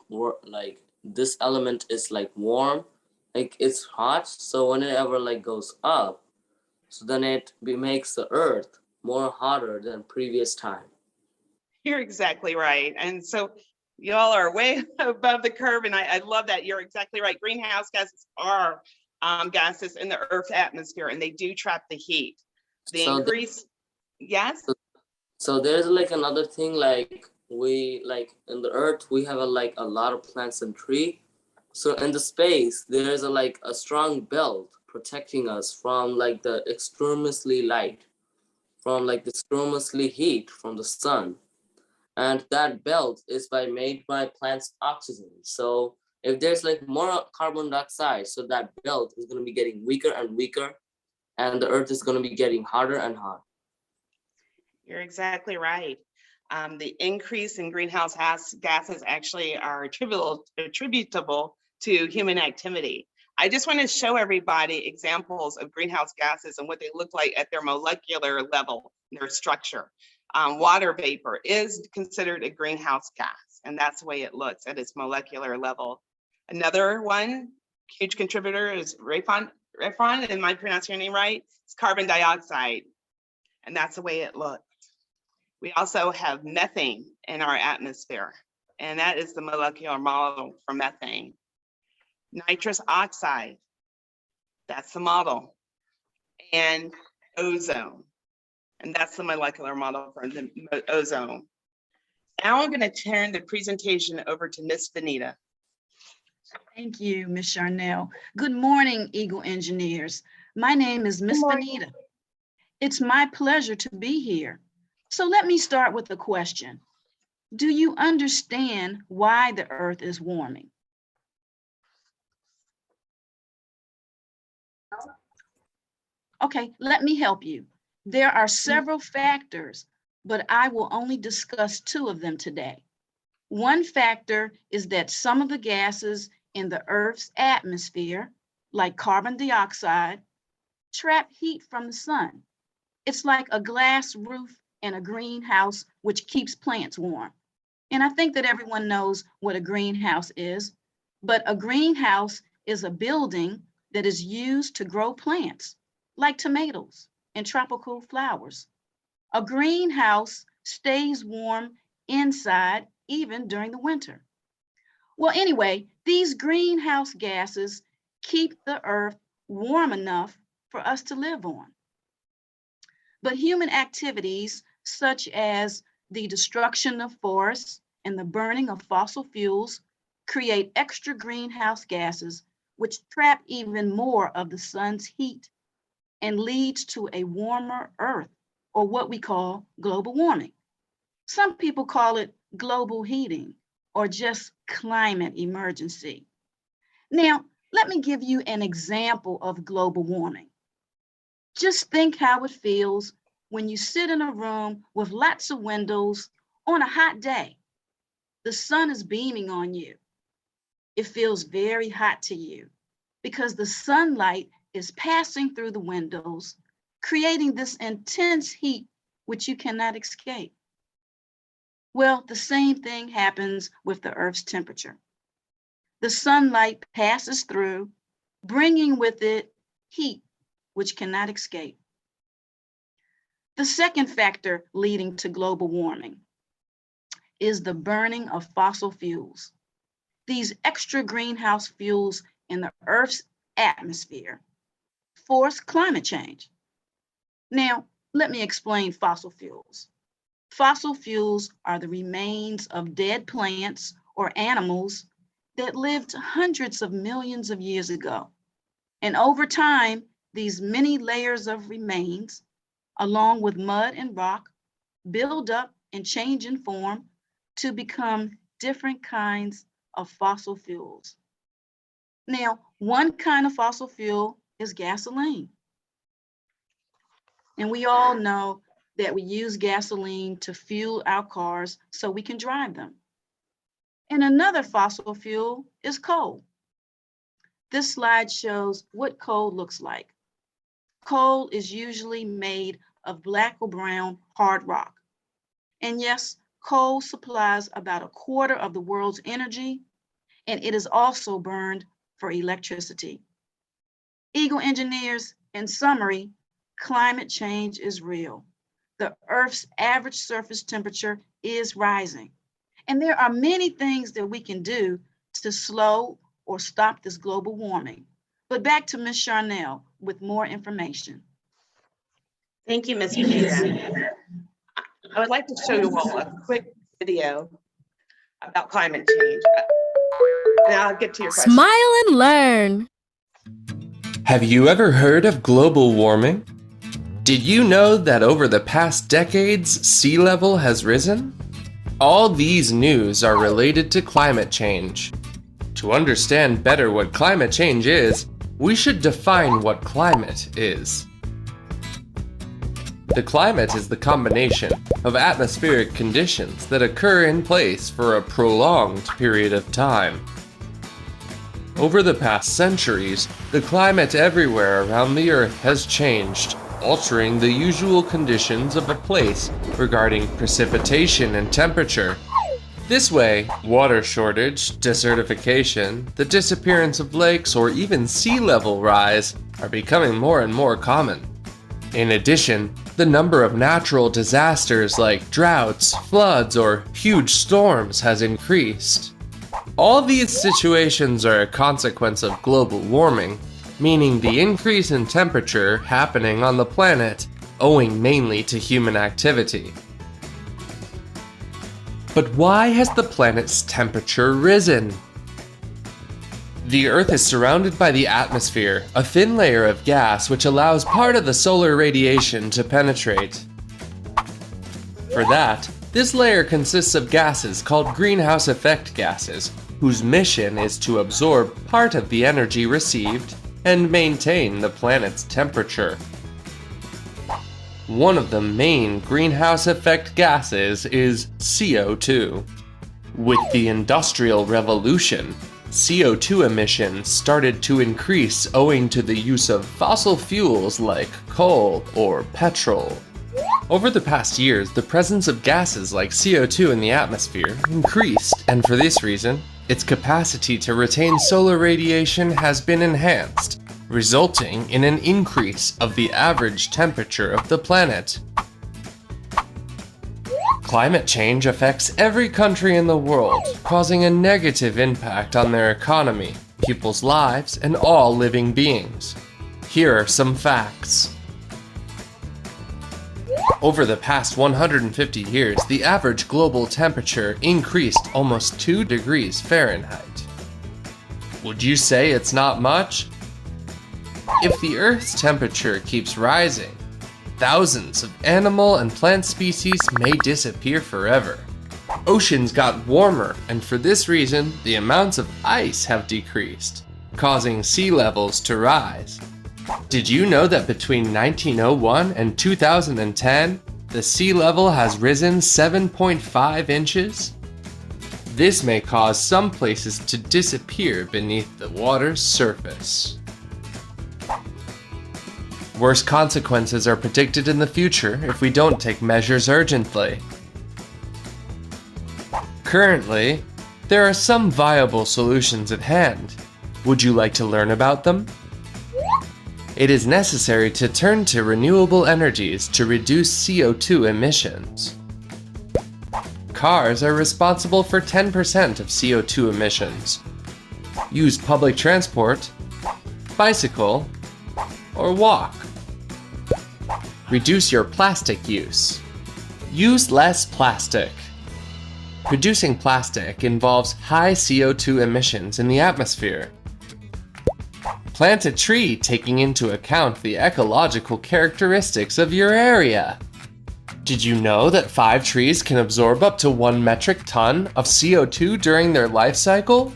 like this element is like warm, like it's hot. So whenever like goes up, so then it makes the earth more hotter than previous time. You're exactly right. And so y'all are way above the curve, and I love that. You're exactly right. Greenhouse gases are gases in the Earth's atmosphere, and they do trap the heat. The increase, yes? So there's like another thing, like we like in the earth we have a lot of plants and tree. So in the space there's a strong belt protecting us from like the extremously light, from like the extremously heat from the sun. And that belt is made by plants oxygen. So if there's like more carbon dioxide, so that belt is going to be getting weaker and weaker, and the earth is going to be getting hotter and hotter. You're exactly right. The increase in greenhouse gases actually are attributable to human activity. I just want to show everybody examples of greenhouse gases and what they look like at their molecular level, their structure. Water vapor is considered a greenhouse gas, and that's the way it looks at its molecular level. Another one, huge contributor, is Rafon, am I pronouncing your name right? It's carbon dioxide, and that's the way it looks. We also have methane in our atmosphere, and that is the molecular model for methane. Nitrous oxide, that's the model, and ozone, and that's the molecular model for the ozone. Now I'm going to turn the presentation over to Miss Benita. Thank you, Ms. Charnel. Good morning, Eagle Engineers. My name is Miss Benita. It's my pleasure to be here. So let me start with a question. Do you understand why the earth is warming? Okay, let me help you. There are several factors, but I will only discuss two of them today. One factor is that some of the gases in the Earth's atmosphere, like carbon dioxide, trap heat from the sun. It's like a glass roof and a greenhouse, which keeps plants warm. And I think that everyone knows what a greenhouse is, but a greenhouse is a building that is used to grow plants, like tomatoes and tropical flowers. A greenhouse stays warm inside, even during the winter. Well, anyway, these greenhouse gases keep the earth warm enough for us to live on. But human activities such as the destruction of forests and the burning of fossil fuels create extra greenhouse gases, which trap even more of the sun's heat and leads to a warmer earth, or what we call global warming. Some people call it global heating or just climate emergency. Now, let me give you an example of global warming. Just think how it feels when you sit in a room with lots of windows on a hot day. The sun is beaming on you. It feels very hot to you because the sunlight is passing through the windows, creating this intense heat which you cannot escape. Well, the same thing happens with the Earth's temperature. The sunlight passes through, bringing with it heat which cannot escape. The second factor leading to global warming is the burning of fossil fuels. These extra greenhouse fuels in the Earth's atmosphere force climate change. Now, let me explain fossil fuels. Fossil fuels are the remains of dead plants or animals that lived hundreds of millions of years ago. And over time, these many layers of remains, along with mud and rock, build up and change in form to become different kinds of fossil fuels. Now, one kind of fossil fuel is gasoline. And we all know that we use gasoline to fuel our cars so we can drive them. And another fossil fuel is coal. This slide shows what coal looks like. Coal is usually made of black or brown hard rock. And yes, coal supplies about a quarter of the world's energy, and it is also burned for electricity. Eagle engineers, in summary, climate change is real. The Earth's average surface temperature is rising. And there are many things that we can do to slow or stop this global warming. But back to Ms. Charnel with more information. Thank you, Ms. Paquita. I would like to show you all a quick video about climate change. Now I'll get to your question. Smile and learn. Have you ever heard of global warming? Did you know that over the past decades, sea level has risen? All these news are related to climate change. To understand better what climate change is, we should define what climate is. The climate is the combination of atmospheric conditions that occur in place for a prolonged period of time. Over the past centuries, the climate everywhere around the Earth has changed, altering the usual conditions of a place regarding precipitation and temperature. This way, water shortage, desertification, the disappearance of lakes, or even sea level rise are becoming more and more common. In addition, the number of natural disasters like droughts, floods, or huge storms has increased. All these situations are a consequence of global warming, meaning the increase in temperature happening on the planet owing mainly to human activity. But why has the planet's temperature risen? The Earth is surrounded by the atmosphere, a thin layer of gas which allows part of the solar radiation to penetrate. For that, this layer consists of gases called greenhouse effect gases, whose mission is to absorb part of the energy received and maintain the planet's temperature. One of the main greenhouse effect gases is CO2. With the Industrial Revolution, CO2 emissions started to increase owing to the use of fossil fuels like coal or petrol. Over the past years, the presence of gases like CO2 in the atmosphere increased, and for this reason, its capacity to retain solar radiation has been enhanced, resulting in an increase of the average temperature of the planet. Climate change affects every country in the world, causing a negative impact on their economy, people's lives, and all living beings. Here are some facts. Over the past 150 years, the average global temperature increased almost 2 degrees Fahrenheit. Would you say it's not much? If the Earth's temperature keeps rising, thousands of animal and plant species may disappear forever. Oceans got warmer, and for this reason, the amounts of ice have decreased, causing sea levels to rise. Did you know that between 1901 and 2010, the sea level has risen 7.5 inches? This may cause some places to disappear beneath the water's surface. Worse consequences are predicted in the future if we don't take measures urgently. Currently, there are some viable solutions at hand. Would you like to learn about them? It is necessary to turn to renewable energies to reduce CO2 emissions. Cars are responsible for 10% of CO2 emissions. Use public transport, bicycle, or walk. Reduce your plastic use. Use less plastic. Producing plastic involves high CO2 emissions in the atmosphere. Plant a tree taking into account the ecological characteristics of your area. Did you know that 5 trees can absorb up to 1 metric ton of CO2 during their life cycle?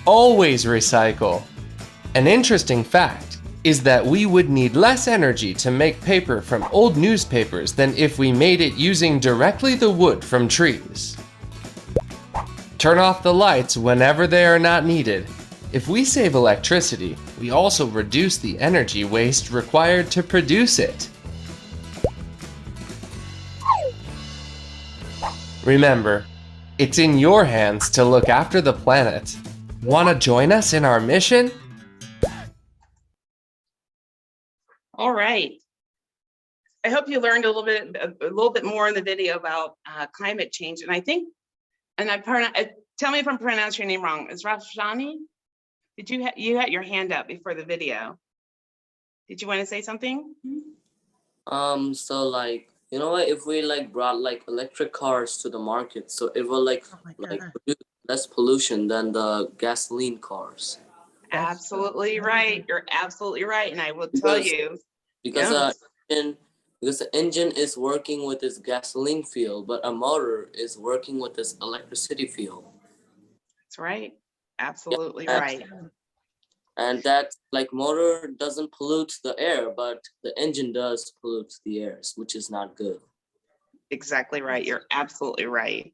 Always recycle. An interesting fact is that we would need less energy to make paper from old newspapers than if we made it using directly the wood from trees. Turn off the lights whenever they are not needed. If we save electricity, we also reduce the energy waste required to produce it. Remember, it's in your hands to look after the planet. Want to join us in our mission? All right. I hope you learned a little bit more in the video about climate change. And I think, tell me if I'm pronouncing your name wrong. Is Rafshani? Did you had your hand up before the video? Did you want to say something? So like, you know what, if we like brought like electric cars to the market, so it will like produce less pollution than the gasoline cars. Absolutely right. You're absolutely right. And I will tell you. Because the engine is working with this gasoline fuel, but a motor is working with this electricity fuel. That's right. Absolutely right. And that like motor doesn't pollute the air, but the engine does pollute the air, which is not good. Exactly right. You're absolutely right.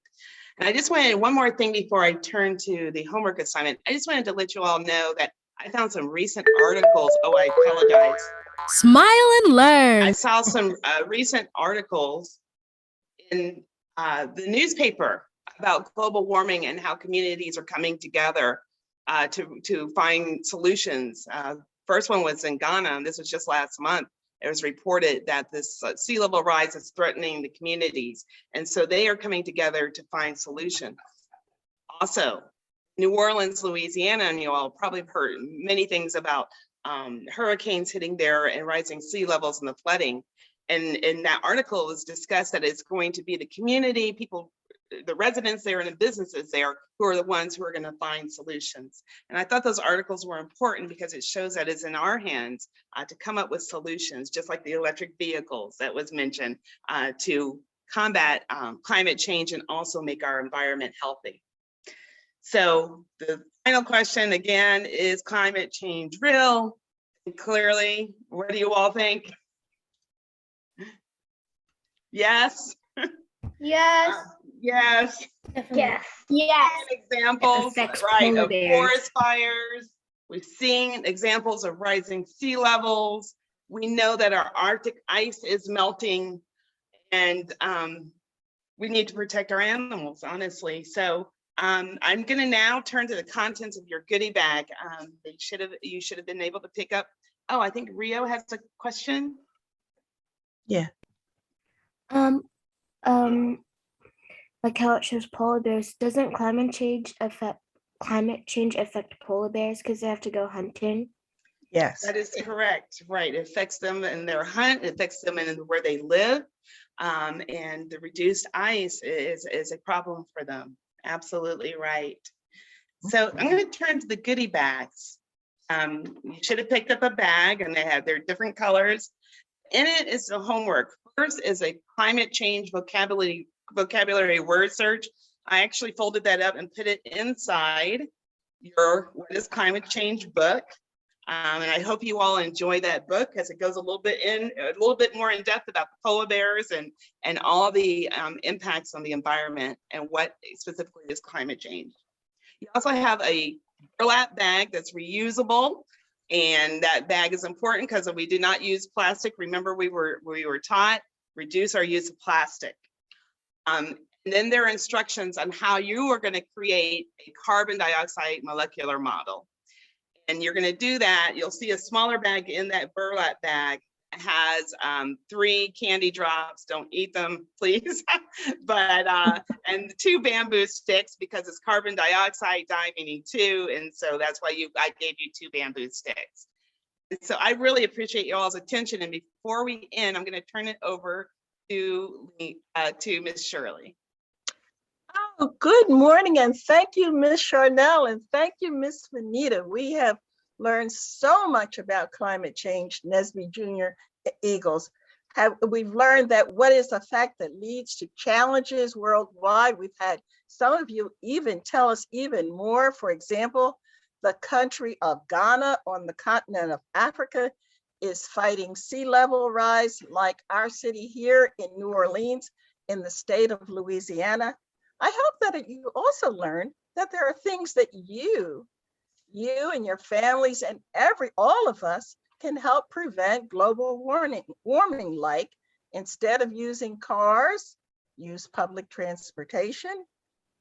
And I just wanted one more thing before I turn to the homework assignment. I just wanted to let you all know that I found some recent articles. Oh, I apologize. Smile and learn. I saw some recent articles in the newspaper about global warming and how communities are coming together to find solutions. First one was in Ghana, and this was just last month. It was reported that this sea level rise is threatening the communities. And so they are coming together to find solutions. Also, New Orleans, Louisiana, and you all probably have heard many things about hurricanes hitting there and rising sea levels and the flooding. And in that article, it was discussed that it's going to be the community, people, the residents there and the businesses there who are the ones who are going to find solutions. And I thought those articles were important because it shows that it's in our hands to come up with solutions, just like the electric vehicles that was mentioned, to combat climate change and also make our environment healthy. So the final question again, is climate change real? And clearly, what do you all think? Yes? Yes. Yes. Yes. Yes. Examples, Affects right, polar of bears. forest fires. We've seen examples of rising sea levels. We know that our Arctic ice is melting, and we need to protect our animals, honestly. So I'm going to now turn to the contents of your goodie bag. You should have been able to pick up. Oh, I think Rio has a question. Yeah. Um, like how it shows polar bears. Doesn't climate change affect polar bears because they have to go hunting? Yes. That is correct, right. It affects them in their hunt, it affects them in where they live. And the reduced ice is a problem for them. Absolutely right. So I'm going to turn to the goodie bags. You should have picked up a bag and they have their different colors. In it is the homework. First is a climate change vocabulary word search. I actually folded that up and put it inside your What is Climate Change book. And I hope you all enjoy that book because it goes a little bit more in depth about the polar bears and all the impacts on the environment and what specifically is climate change. You also have a burlap bag that's reusable, and that bag is important because we do not use plastic. Remember, we were taught reduce our use of plastic. And then there are instructions on how you are going to create a carbon dioxide molecular model. And you're going to do that. You'll see a smaller bag in that burlap bag. It has 3 candy drops. Don't eat them, please. But and 2 bamboo sticks because it's carbon dioxide, di meaning 2, and so that's why I gave you 2 bamboo sticks. And so I really appreciate you all's attention. And before we end, I'm going to turn it over to Ms. Shirley. Oh, good morning, and thank you, Ms. Charnel, and thank you, Ms. Vanita. We have learned so much about climate change, NSBE Jr. Eagles. We've learned that what is the fact that leads to challenges worldwide. We've had some of you even tell us even more. For example, the country of Ghana on the continent of Africa is fighting sea level rise, like our city here in New Orleans in the state of Louisiana. I hope that you also learn that there are things that you and your families and all of us can help prevent global warming, like instead of using cars, use public transportation,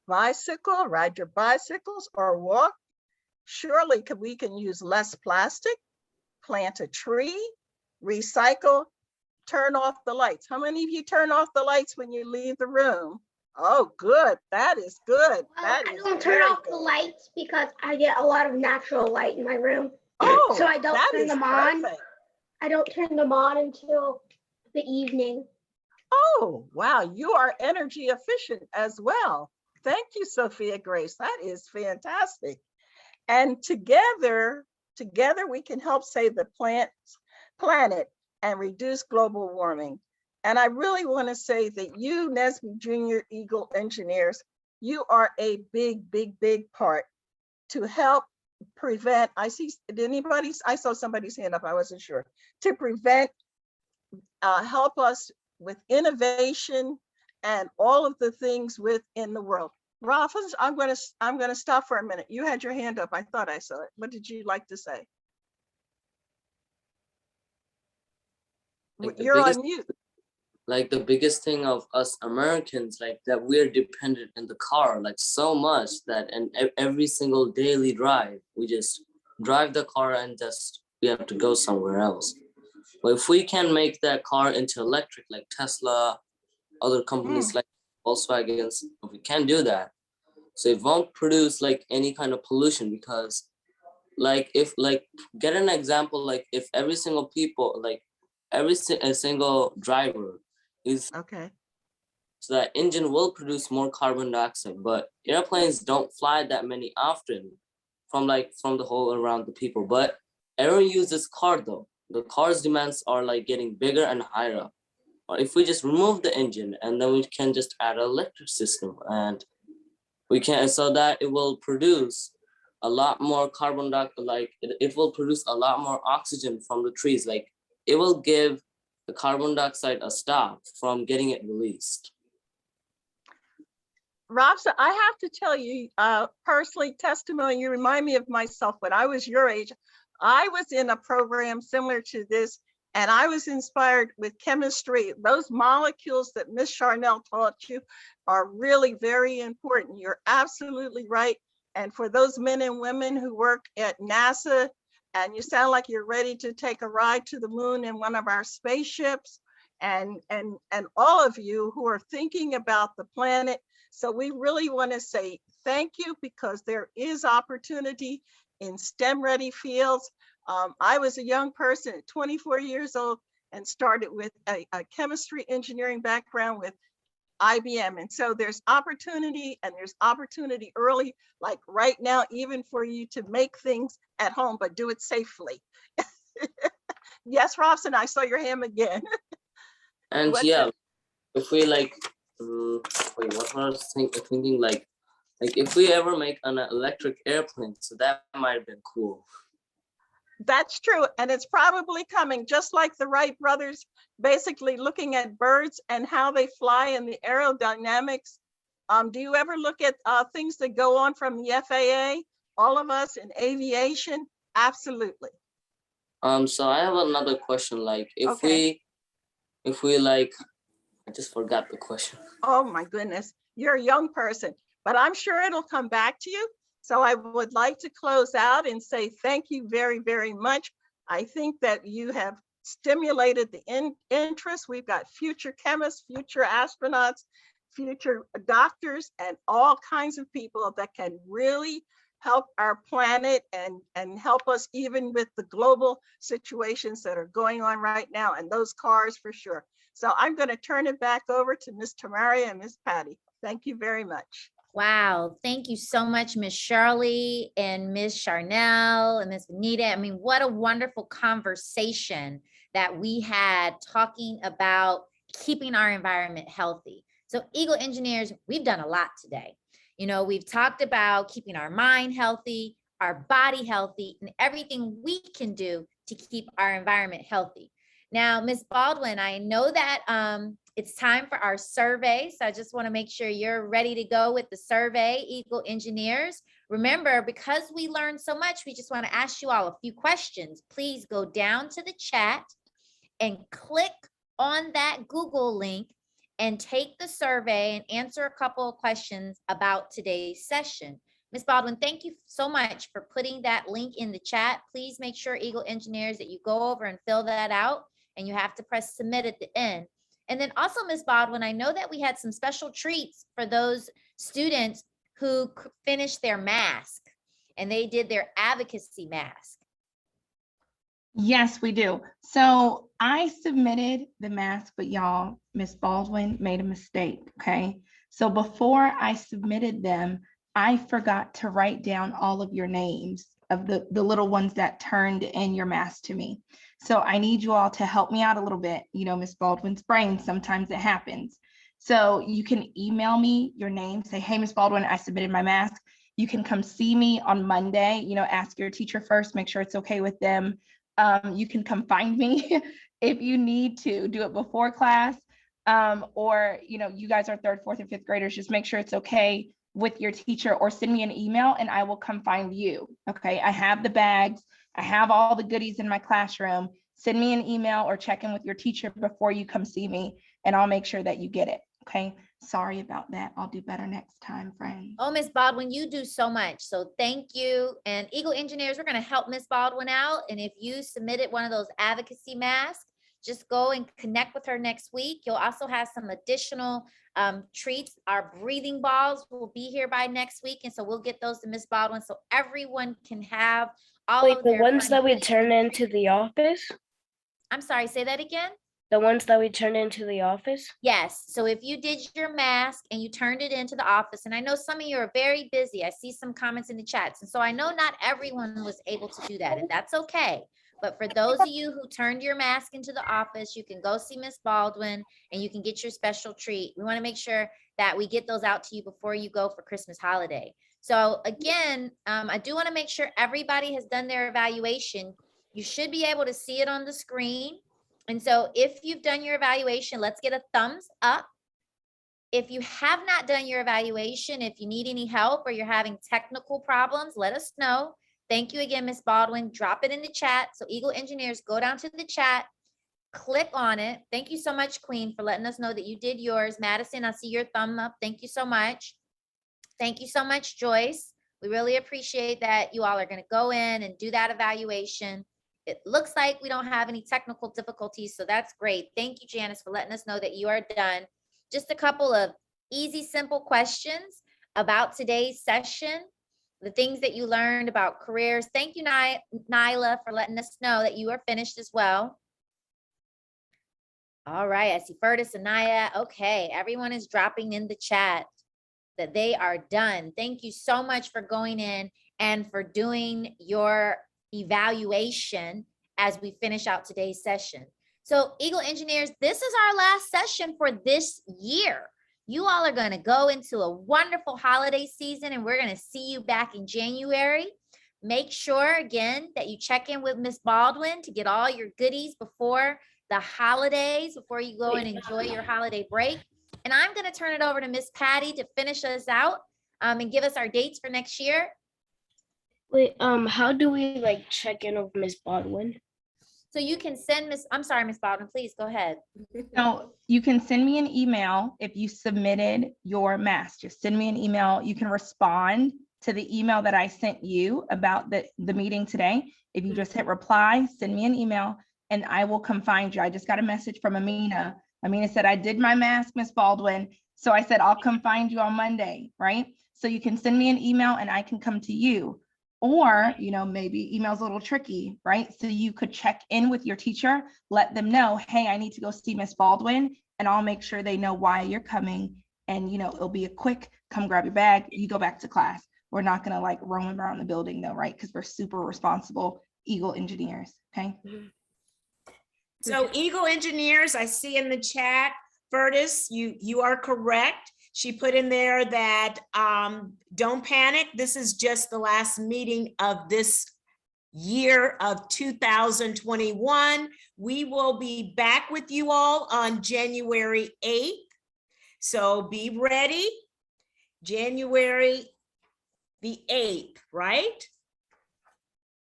bicycle, ride your bicycles or walk. Surely we can use less plastic, plant a tree, recycle, turn off the lights. How many of you turn off the lights when you leave the room? Oh, good. That is good. I don't turn off the lights because I get a lot of natural light in my room. Oh, so I don't turn them on. perfect. I don't turn them on until the evening. Oh, wow. You are energy efficient as well. Thank you, Sophia Grace. That is fantastic. And together we can help save the planet and reduce global warming. And I really want to say that you, NSBE Jr. Eagle engineers, you are a big, big, big part to help prevent, I saw somebody's hand up, I wasn't sure, to prevent, help us with innovation and all of the things within the world. Ralph, I'm going to stop for a minute. You had your hand up. I thought I saw it. What did you like to say? You're on mute. Like the biggest thing of us Americans, like that we're dependent in the car, like so much that in every single daily drive, we just drive the car and just we have to go somewhere else. But if we can make that car into electric, like Tesla, other companies like Volkswagens, if we can do that, so it won't produce like any kind of pollution. Because like if get an example, like if every single people, like a single driver is okay, so that engine will produce more carbon dioxide, but airplanes don't fly that many often from the whole around the people. But everyone uses car though. The car's demands are like getting bigger and higher up. Or if we just remove the engine and then we can just add an electric system, and we can, so that it will produce a lot more carbon dioxide, like it will produce a lot more oxygen from the trees. Like it will give the carbon dioxide a stop from getting it released. Robson, I have to tell you, personally, testimony, you remind me of myself. When I was your age, I was in a program similar to this, and I was inspired with chemistry. Those molecules that Ms. Charnel taught you are really very important. You're absolutely right. And for those men and women who work at NASA, and you sound like you're ready to take a ride to the moon in one of our spaceships, and all of you who are thinking about the planet. So we really want to say thank you, because there is opportunity in STEM ready fields. I was a young person at 24 years old and started with a chemistry engineering background with IBM. And so there's opportunity, and there's opportunity early, like right now, even for you to make things at home, but do it safely. Yes, Robson, I saw your hand again. And What's yeah, it? if we like, wait, what was I thinking like if we ever make an electric airplane, so that might have been cool. That's true. And it's probably coming, just like the Wright brothers, basically looking at birds and how they fly and the aerodynamics. Do you ever look at things that go on from the FAA? All of us in aviation? Absolutely. So I have another question. Like, if Okay. we like, I just forgot the question. Oh my goodness, you're a young person, but I'm sure it'll come back to you. So I would like to close out and say thank you very, very much. I think that you have stimulated the interest. We've got future chemists, future astronauts, future doctors, and all kinds of people that can really help our planet and help us even with the global situations that are going on right now, and those cars for sure. So I'm going to turn it back over to Ms. Tamaria and Ms. Patty. Thank you very much. Wow, thank you so much, Miss Shirley and Miss Charnel and Miss Anita. I mean, what a wonderful conversation that we had talking about keeping our environment healthy. So Eagle Engineers, we've done a lot today. You know, we've talked about keeping our mind healthy, our body healthy, and everything we can do to keep our environment healthy. Now, Ms. Baldwin, I know that it's time for our survey. So I just want to make sure you're ready to go with the survey, Eagle Engineers. Remember, because we learned so much, we just want to ask you all a few questions. Please go down to the chat and click on that Google link and take the survey and answer a couple of questions about today's session. Ms. Baldwin, thank you so much for putting that link in the chat. Please make sure, Eagle Engineers, that you go over and fill that out, and you have to press submit at the end. And then also, Ms. Baldwin, I know that we had some special treats for those students who finished their mask and they did their advocacy mask. Yes, we do. So I submitted the mask, but y'all, Ms. Baldwin made a mistake, okay? So before I submitted them, I forgot to write down all of your names of the little ones that turned in your mask to me. So I need you all to help me out a little bit. You know, Ms. Baldwin's brain, sometimes it happens. So you can email me your name, say, hey, Ms. Baldwin, I submitted my mask. You can come see me on Monday, you know, ask your teacher first, make sure it's okay with them. You can come find me if you need to do it before class, or, you know, you guys are 3rd, 4th, and 5th graders, just make sure it's okay with your teacher, or send me an email and I will come find you. Okay, I have the bags, I have all the goodies in my classroom. Send me an email or check in with your teacher before you come see me, and I'll make sure that you get it. Okay, sorry about that. I'll do better next time, friends. Oh, Ms. Baldwin, you do so much. So thank you. And Eagle Engineers, we're going to help Ms. Baldwin out. And if you submitted one of those advocacy masks, just go and connect with her next week. You'll also have some additional treats. Our breathing balls will be here by next week. And so we'll get those to Ms. Baldwin so everyone can have all of the their ones fun that we treats. turn into the office? I'm sorry, say that again. The ones that we turn into the office? Yes. So if you did your mask and you turned it into the office, and I know some of you are very busy. I see some comments in the chats. And so I know not everyone was able to do that, and that's okay. But for those of you who turned your mask into the office, you can go see Ms. Baldwin and you can get your special treat. We want to make sure that we get those out to you before you go for Christmas holiday. So again, I do want to make sure everybody has done their evaluation. You should be able to see it on the screen. And so if you've done your evaluation, let's get a thumbs up. If you have not done your evaluation, if you need any help or you're having technical problems, let us know. Thank you again, Ms. Baldwin. Drop it in the chat. So Eagle Engineers, go down to the chat, click on it. Thank you so much, Queen, for letting us know that you did yours. Madison, I see your thumb up. Thank you so much. Thank you so much, Joyce. We really appreciate that you all are going to go in and do that evaluation. It looks like we don't have any technical difficulties, so that's great. Thank you, Janice, for letting us know that you are done. Just a couple of easy, simple questions about today's session, the things that you learned about careers. Thank you, Nyla, for letting us know that you are finished as well. All right, I see Furtis and Naya. Okay, everyone is dropping in the chat that they are done. Thank you so much for going in and for doing your evaluation as we finish out today's session. So Eagle Engineers, this is our last session for this year. You all are going to go into a wonderful holiday season, and we're going to see you back in January. Make sure again that you check in with Miss Baldwin to get all your goodies before the holidays, before you go and enjoy your holiday break. And I'm going to turn it over to Miss Patty to finish us out and give us our dates for next year. Wait, how do we like check in with Miss Baldwin? So you can send I'm sorry, Miss Baldwin, please go ahead. So you can send me an email if you submitted your mask. Just send me an email. You can respond to the email that I sent you about the meeting today. If you just hit reply, send me an email and I will come find you. I just got a message from Amina. Amina said, I did my mask, Miss Baldwin. So I said, I'll come find you on Monday, right? So you can send me an email and I can come to you. Or, you know, maybe email's a little tricky, right? So you could check in with your teacher, let them know, hey, I need to go see Miss Baldwin, and I'll make sure they know why you're coming. And, you know, it'll be a quick, come grab your bag, you go back to class. We're not gonna like roam around the building though, right? Because we're super responsible Eagle Engineers, okay? So Eagle Engineers, I see in the chat, Furtis, you are correct. She put in there that don't panic. This is just the last meeting of this year of 2021. We will be back with you all on January 8th. So be ready. January the 8th, right?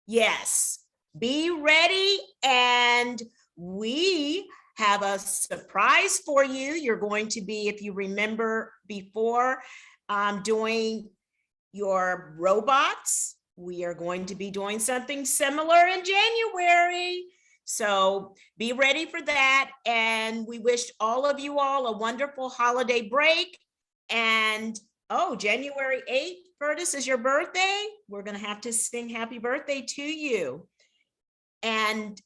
Yes, be ready. And we have a surprise for you. You're going to be, if you remember before, doing your robots. We are going to be doing something similar in January. So be ready for that. And we wish all of you all a wonderful holiday break. And oh, January 8th, Furtis, is your birthday. We're going to have to sing happy birthday to you. And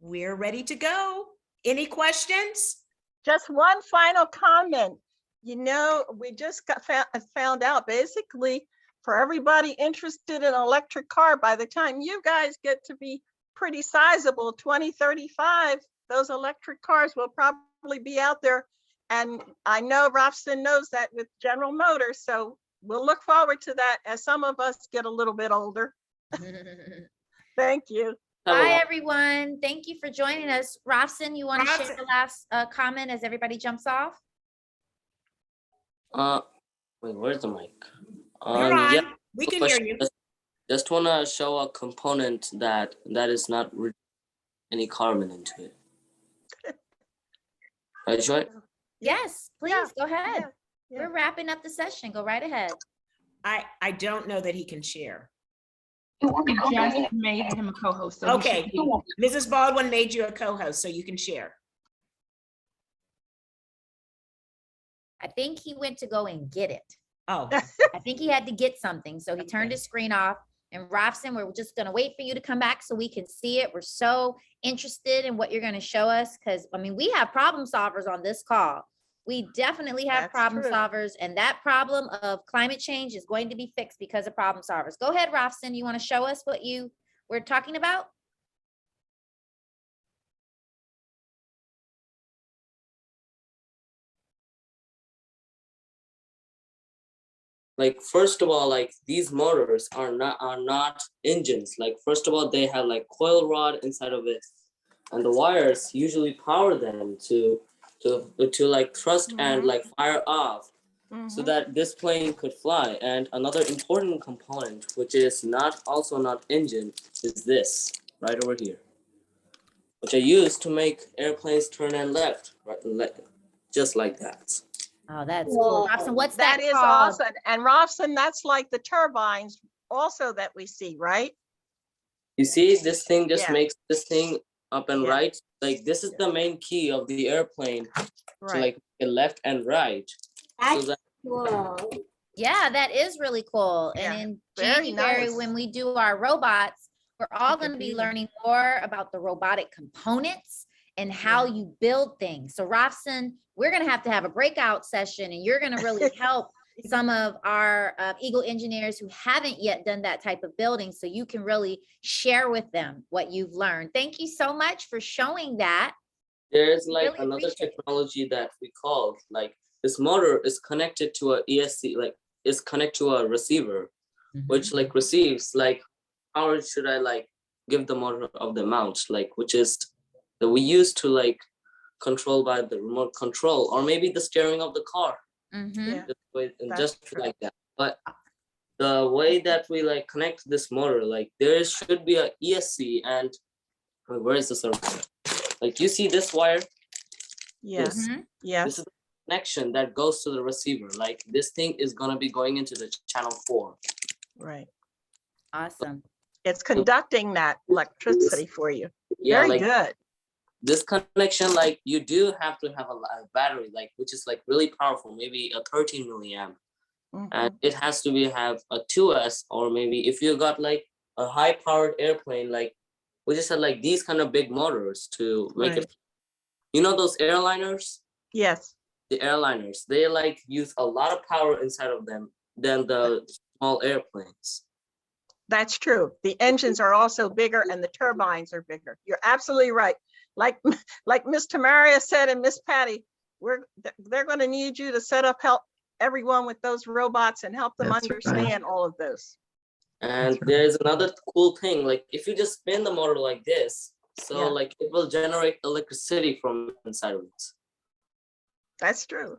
we're ready to go. Any questions? Just one final comment. You know, we just found out basically for everybody interested in an electric car, by the time you guys get to be pretty sizable, 2035, those electric cars will probably be out there. And I know Robson knows that with General Motors. So we'll look forward to that as some of us get a little bit older. Thank you. Bye, everyone. Thank you for joining us. Robson, you want to share the last comment as everybody jumps off? Wait, where's the mic? You're on. Yeah, We can hear you. Just want to show a component that is not any carbon into it. Right, Joy? Yes, please go ahead. We're wrapping up the session. Go right ahead. I don't know that he can share. We just made him a co-host. So okay, Mrs. Baldwin made you a co-host, so you can share. I think he went to go and get it. Oh. I think he had to get something, so he turned his screen off. And Robson, we're just going to wait for you to come back so we can see it. We're so interested in what you're going to show us because, I mean, we have problem solvers on this call. We definitely have problem solvers, and that problem of climate change is going to be fixed because of problem solvers. Go ahead, Robson. You want to show us what you were talking about? Like, first of all, like these motors are not engines. Like, first of all, they have like coil rod inside of it, and the wires usually power them to like thrust and like fire off so that this plane could fly. And another important component, which is not engine, is this right over here, which I use to make airplanes turn and left, right, just like that. Oh, that's cool. Robson, what's that that is called? awesome. And Robson, that's like the turbines also that we see, right? You see, this thing just Yeah. makes this thing up and Yeah. right. Like this is the main key of the airplane to Right. like left and right. So that Whoa. Yeah, that is really cool. Yeah, And in very January, nice. when we do our robots, we're all Look going to at be you. learning more about the robotic components and how you build things. So Robson, we're going to have a breakout session, and you're going to really help some of our Eagle engineers who haven't yet done that type of building, so you can really share with them what you've learned. Thank you so much for showing that. there's like Really another appreciate it. technology that we call like this motor is connected to a ESC, like is connected to a receiver, which like receives like how should I like give the motor of the mount, like which is that we use to like control by the remote control or maybe the steering of the car. Yeah. And That's just true. like that. But the way that we like connect this motor, like there should be a ESC and where is the circuit? Like you see this wire? Yes. This, Yes. this is the connection that goes to the receiver. Like this thing is gonna be going into the channel 4. Right. Awesome. It's conducting that electricity for you. Yeah, Very like good. this connection, like you do have to have a battery, like which is like really powerful, maybe a 13 milliamp. And it has to be have a 2S, or maybe if you got like a high powered airplane, like we just had like these kind of big motors to make Right. it. You know those airliners? Yes. The airliners, they like use a lot of power inside of them than the small airplanes. That's true. The engines are also bigger and the turbines are bigger. You're absolutely right. Like Miss Tamaria said and Miss Patty, they're going to need you to help everyone with those robots and help them That's understand all of those. And there's another cool thing, like if you just spin the motor like this, so Yeah. like it will generate electricity from inside of it. That's true.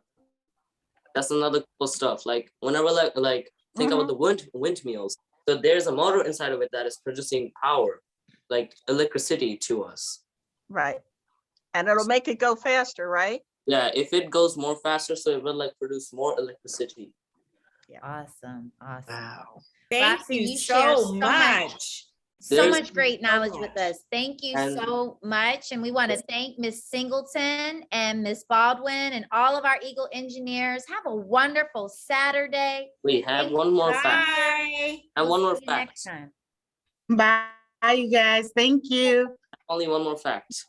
That's another cool stuff. Like whenever like think about the windmills. So there's a motor inside of it that is producing power, like electricity to us. Right. And it'll make it go faster, right? Yeah, if it goes more faster, so it will like produce more electricity. Awesome. Awesome. Wow. Thank Robson, you share so much. So There's- much great knowledge with us. Thank you And- so much. And we want to thank Miss Singleton and Miss Baldwin and all of our Eagle engineers. Have a wonderful Saturday. We have one more fact. Bye. And one more See you fact. next time. Bye, you guys. Thank you. Only one more fact.